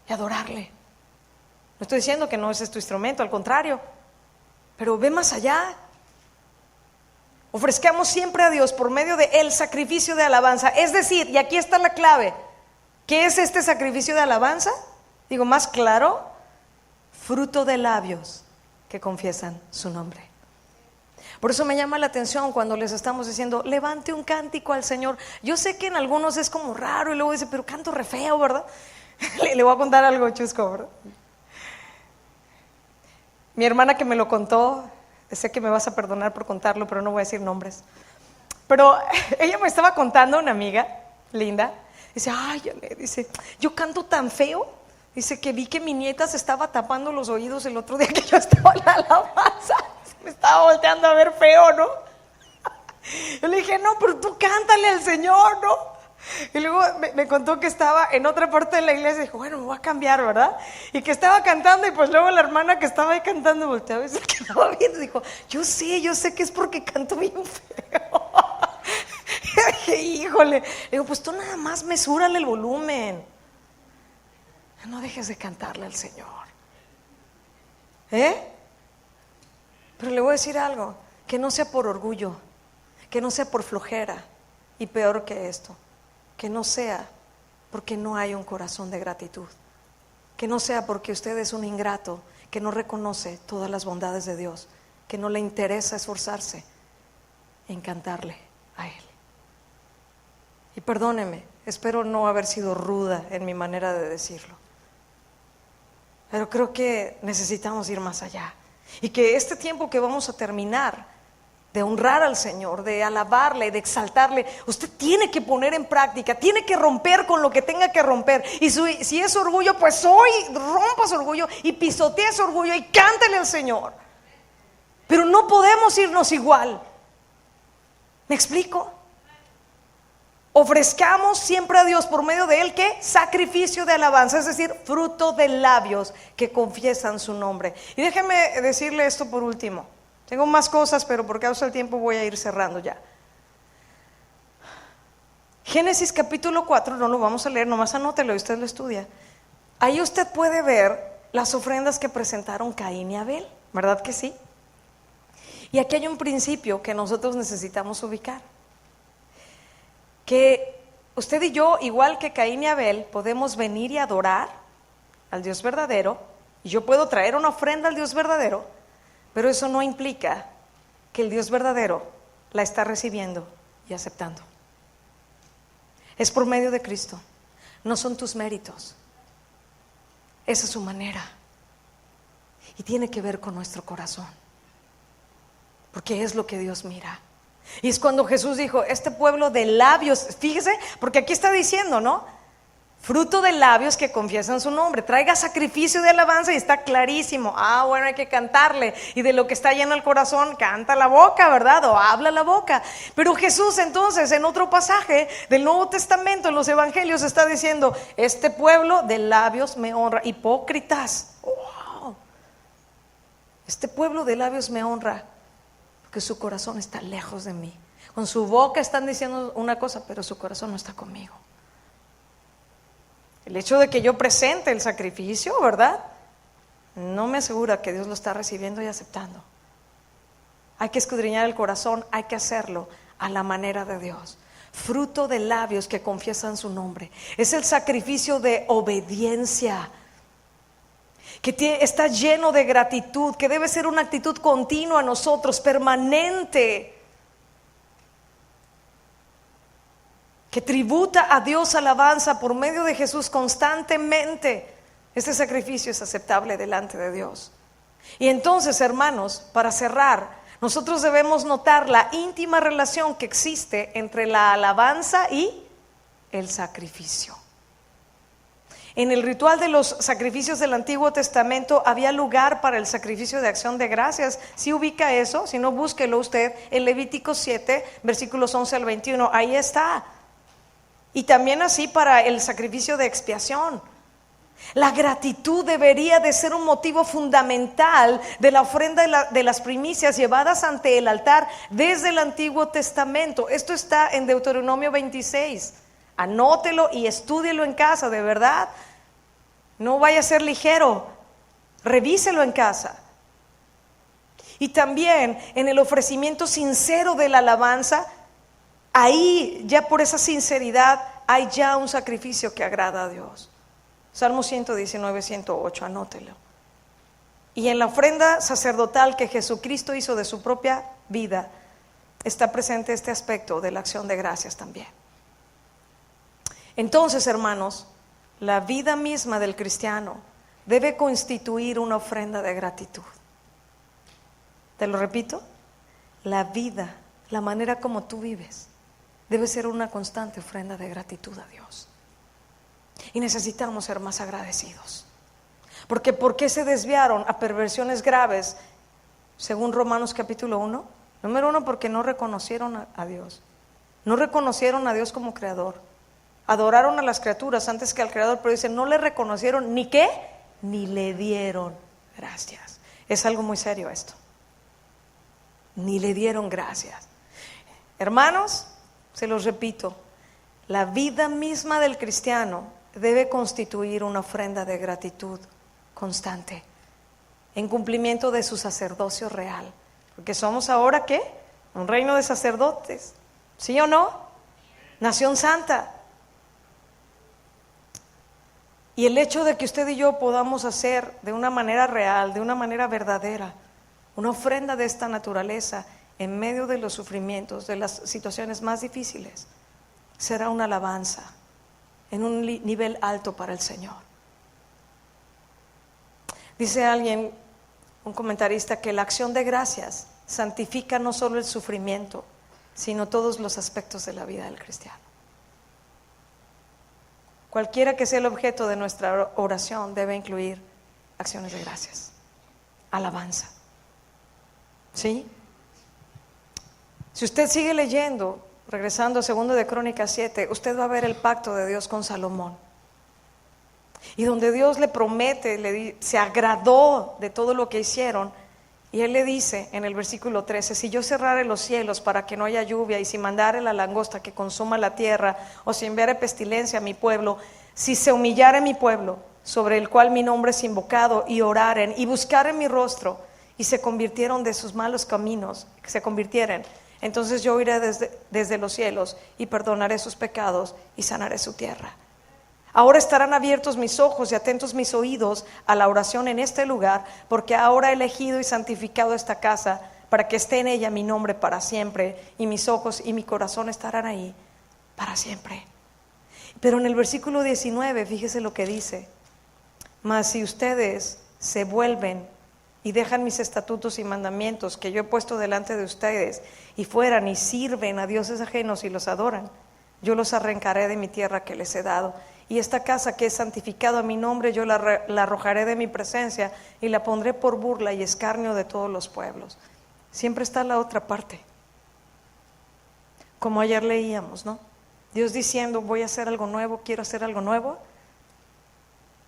y adorarle. No estoy diciendo que no ese es tu instrumento, al contrario, pero ve más allá. Ofrezcamos siempre a Dios por medio de el sacrificio de alabanza. Es decir, y aquí está la clave, ¿qué es este sacrificio de alabanza? Digo más claro, fruto de labios que confiesan su nombre. Por eso me llama la atención cuando les estamos diciendo, levante un cántico al Señor. Yo sé que en algunos es como raro y luego dice, pero canto re feo, ¿verdad? Le voy a contar algo chusco, ¿verdad? Mi hermana que me lo contó, sé que me vas a perdonar por contarlo, pero no voy a decir nombres. Pero ella me estaba contando, una amiga linda, dice, ay, Janet, dice, yo canto tan feo, dice que vi que mi nieta se estaba tapando los oídos el otro día que yo estaba en la alabanza, me estaba volteando a ver feo, ¿no? Yo le dije, no, pero tú cántale al Señor, ¿no? Y luego me contó que estaba en otra parte de la iglesia y dijo, bueno, me voy a cambiar, ¿verdad? Y que estaba cantando y pues luego la hermana que estaba ahí cantando volteaba y se quedaba viendo y dijo, yo sé que es porque canto bien feo. Y dije, híjole, le digo, pues tú nada más mesúrale el volumen, no dejes de cantarle al Señor, pero le voy a decir algo, que no sea por orgullo, que no sea por flojera, y peor que esto, que no sea porque no hay un corazón de gratitud, que no sea porque usted es un ingrato, que no reconoce todas las bondades de Dios, que no le interesa esforzarse en cantarle a Él. Y perdóneme, espero no haber sido ruda en mi manera de decirlo, pero creo que necesitamos ir más allá, y que este tiempo que vamos a terminar, de honrar al Señor, de alabarle, de exaltarle, usted tiene que poner en práctica, tiene que romper con lo que tenga que romper. Y si es orgullo, pues hoy rompa su orgullo y pisotee su orgullo y cántale al Señor. Pero no podemos irnos igual. ¿Me explico? Ofrezcamos siempre a Dios por medio de Él, ¿qué? Sacrificio de alabanza, es decir, fruto de labios que confiesan su nombre. Y déjeme decirle esto por último. Tengo más cosas, pero por causa del tiempo voy a ir cerrando ya. Génesis capítulo 4, no lo vamos a leer, nomás anótelo y usted lo estudia. Ahí usted puede ver las ofrendas que presentaron Caín y Abel, ¿verdad que sí? Y aquí hay un principio que nosotros necesitamos ubicar. Que usted y yo, igual que Caín y Abel, podemos venir y adorar al Dios verdadero, y yo puedo traer una ofrenda al Dios verdadero, pero eso no implica que el Dios verdadero la está recibiendo y aceptando. Es por medio de Cristo, no son tus méritos. Esa es su manera. Y tiene que ver con nuestro corazón, porque es lo que Dios mira. Y es cuando Jesús dijo, este pueblo de labios, fíjese, porque aquí está diciendo, ¿no? Fruto de labios que confiesan su nombre. Traiga sacrificio de alabanza y está clarísimo. Bueno, hay que cantarle. Y de lo que está lleno el corazón, canta la boca, ¿verdad? O habla la boca. Pero Jesús entonces, en otro pasaje del Nuevo Testamento, en los Evangelios, está diciendo, este pueblo de labios me honra. Hipócritas. Wow. Este pueblo de labios me honra, porque su corazón está lejos de mí. Con su boca están diciendo una cosa, pero su corazón no está conmigo. El hecho de que yo presente el sacrificio, ¿verdad?, no me asegura que Dios lo está recibiendo y aceptando. Hay que escudriñar el corazón, hay que hacerlo a la manera de Dios. Fruto de labios que confiesan su nombre. Es el sacrificio de obediencia, que está lleno de gratitud, que debe ser una actitud continua a nosotros, permanente, que tributa a Dios alabanza por medio de Jesús constantemente. Este sacrificio es aceptable delante de Dios. Y entonces, hermanos, para cerrar, nosotros debemos notar la íntima relación que existe entre la alabanza y el sacrificio. En el ritual de los sacrificios del Antiguo Testamento había lugar para el sacrificio de acción de gracias. Si ubica eso, si no, búsquelo usted en Levítico 7, versículos 11 al 21, ahí está. Y también así para el sacrificio de expiación. La gratitud debería de ser un motivo fundamental de la ofrenda de las primicias llevadas ante el altar desde el Antiguo Testamento. Esto está en Deuteronomio 26. Anótelo y estúdielo en casa, de verdad. No vaya a ser ligero, revíselo en casa. Y también en el ofrecimiento sincero de la alabanza, ahí ya por esa sinceridad hay ya un sacrificio que agrada a Dios. Salmo 119, 108, anótelo. Y en la ofrenda sacerdotal que Jesucristo hizo de su propia vida, está presente este aspecto de la acción de gracias también. Entonces, hermanos, la vida misma del cristiano debe constituir una ofrenda de gratitud. Te lo repito, la vida, la manera como tú vives, debe ser una constante ofrenda de gratitud a Dios. Y necesitamos ser más agradecidos. Porque ¿por qué se desviaron a perversiones graves? Según Romanos capítulo 1. Número 1, porque no reconocieron a Dios. No reconocieron a Dios como creador. Adoraron a las criaturas antes que al creador, pero dicen, no le reconocieron ni qué, ni le dieron gracias. Es algo muy serio esto. Ni le dieron gracias. Hermanos, se los repito, la vida misma del cristiano debe constituir una ofrenda de gratitud constante, en cumplimiento de su sacerdocio real. Porque somos ahora, ¿qué? Un reino de sacerdotes, ¿sí o no? Nación santa. Y el hecho de que usted y yo podamos hacer de una manera real, de una manera verdadera, una ofrenda de esta naturaleza en medio de los sufrimientos, de las situaciones más difíciles, será una alabanza en un nivel alto para el Señor. Dice alguien, un comentarista, que la acción de gracias santifica no solo el sufrimiento, sino todos los aspectos de la vida del cristiano. Cualquiera que sea el objeto de nuestra oración debe incluir acciones de gracias, alabanza. ¿Sí? Si usted sigue leyendo, regresando a 2 de Crónicas 7, usted va a ver el pacto de Dios con Salomón. Y donde Dios le promete, se agradó de todo lo que hicieron. Y Él le dice en el versículo 13, si yo cerrare los cielos para que no haya lluvia, y si mandare la langosta que consuma la tierra, o si enviare pestilencia a mi pueblo, si se humillare mi pueblo, sobre el cual mi nombre es invocado, y oraren, y buscaren mi rostro, y se convirtieron de sus malos caminos, entonces yo iré desde los cielos, y perdonaré sus pecados, y sanaré su tierra. Ahora estarán abiertos mis ojos y atentos mis oídos a la oración en este lugar, porque ahora he elegido y santificado esta casa para que esté en ella mi nombre para siempre, y mis ojos y mi corazón estarán ahí para siempre. Pero en el versículo 19, fíjese lo que dice: mas si ustedes se vuelven y dejan mis estatutos y mandamientos que yo he puesto delante de ustedes, y fueran y sirven a dioses ajenos y los adoran, yo los arrancaré de mi tierra que les he dado. Y esta casa que es santificada a mi nombre, yo la arrojaré de mi presencia, y la pondré por burla y escarnio de todos los pueblos. Siempre está la otra parte. Como ayer leíamos, ¿no? Dios diciendo, voy a hacer algo nuevo, quiero hacer algo nuevo.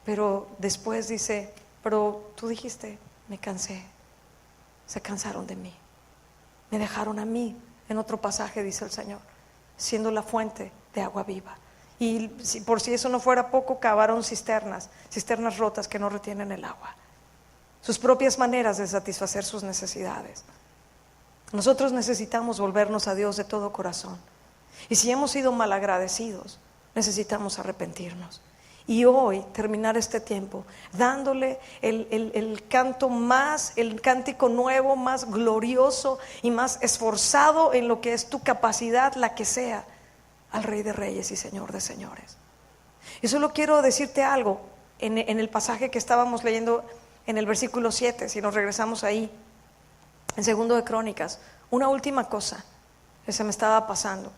Pero después dice, pero tú dijiste, me cansé. Se cansaron de mí. Me dejaron a mí. En otro pasaje dice el Señor, siendo la fuente de agua viva. Y por si eso no fuera poco, cavaron cisternas rotas que no retienen el agua. Sus propias maneras de satisfacer sus necesidades. Nosotros necesitamos volvernos a Dios de todo corazón. Y si hemos sido malagradecidos, necesitamos arrepentirnos. Y hoy terminar este tiempo dándole el cántico nuevo, más glorioso y más esforzado en lo que es tu capacidad, la que sea, al Rey de Reyes y Señor de Señores. Y solo quiero decirte algo en el pasaje que estábamos leyendo en el versículo 7, si nos regresamos ahí, en 2 de Crónicas, una última cosa que se me estaba pasando.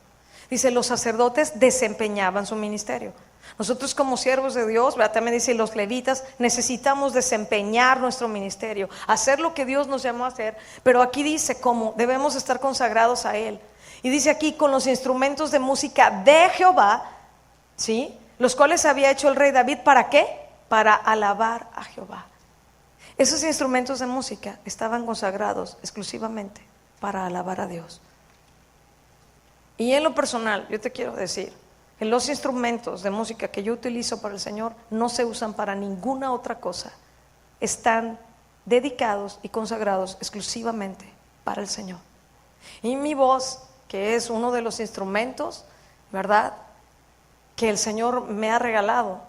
Dice, los sacerdotes desempeñaban su ministerio. Nosotros como siervos de Dios, ¿verdad? También dice, los levitas, necesitamos desempeñar nuestro ministerio, hacer lo que Dios nos llamó a hacer. Pero aquí dice cómo debemos estar consagrados a Él. Y dice aquí, con los instrumentos de música de Jehová, ¿sí? Los cuales había hecho el rey David, ¿para qué? Para alabar a Jehová. Esos instrumentos de música estaban consagrados exclusivamente para alabar a Dios. Y en lo personal, yo te quiero decir, que los instrumentos de música que yo utilizo para el Señor no se usan para ninguna otra cosa. Están dedicados y consagrados exclusivamente para el Señor. Y mi voz, que es uno de los instrumentos, ¿verdad?, que el Señor me ha regalado,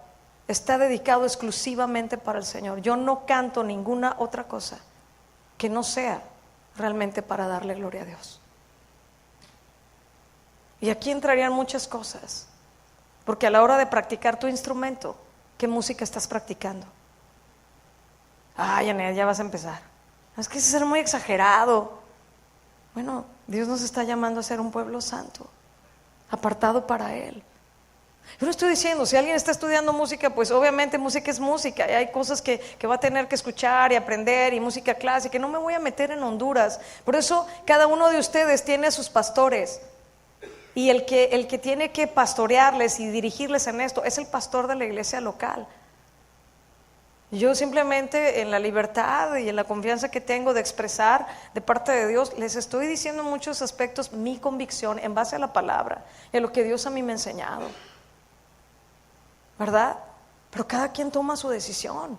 está dedicado exclusivamente para el Señor. Yo no canto ninguna otra cosa que no sea realmente para darle gloria a Dios. Y aquí entrarían muchas cosas, porque a la hora de practicar tu instrumento, ¿qué música estás practicando? Ay, Janet, ya vas a empezar. Es que es ser muy exagerado. Bueno, Dios nos está llamando a ser un pueblo santo, apartado para Él. Yo no estoy diciendo, si alguien está estudiando música, pues obviamente música es música, y hay cosas que va a tener que escuchar y aprender, y música clásica, y no me voy a meter en Honduras. Por eso cada uno de ustedes tiene a sus pastores, y el que tiene que pastorearles y dirigirles en esto es el pastor de la iglesia local. Yo simplemente, en la libertad y en la confianza que tengo de expresar de parte de Dios, les estoy diciendo en muchos aspectos mi convicción en base a la palabra y a lo que Dios a mí me ha enseñado, ¿verdad? Pero cada quien toma su decisión.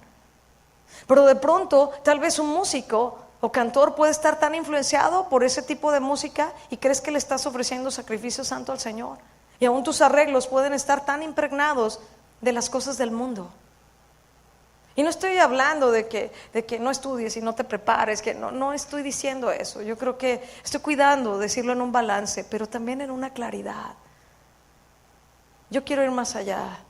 Pero de pronto, tal vez un músico o cantor puede estar tan influenciado por ese tipo de música y crees que le estás ofreciendo sacrificio santo al Señor, y aún tus arreglos pueden estar tan impregnados de las cosas del mundo. Y no estoy hablando de que no estudies y no te prepares, que no estoy diciendo eso. Yo creo que estoy cuidando decirlo en un balance, pero también en una claridad. Yo quiero ir más allá.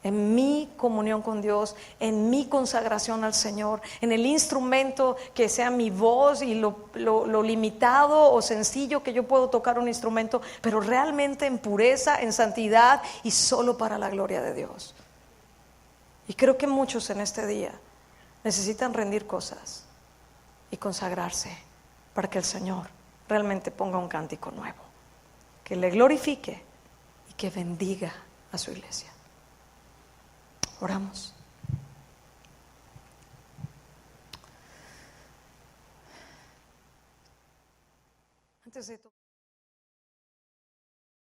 En mi comunión con Dios, en mi consagración al Señor, en el instrumento que sea mi voz y lo limitado o sencillo que yo puedo tocar un instrumento, pero realmente en pureza, en santidad y solo para la gloria de Dios. Y creo que muchos en este día necesitan rendir cosas y consagrarse para que el Señor realmente ponga un cántico nuevo, que le glorifique y que bendiga a su iglesia. Oramos. Antes de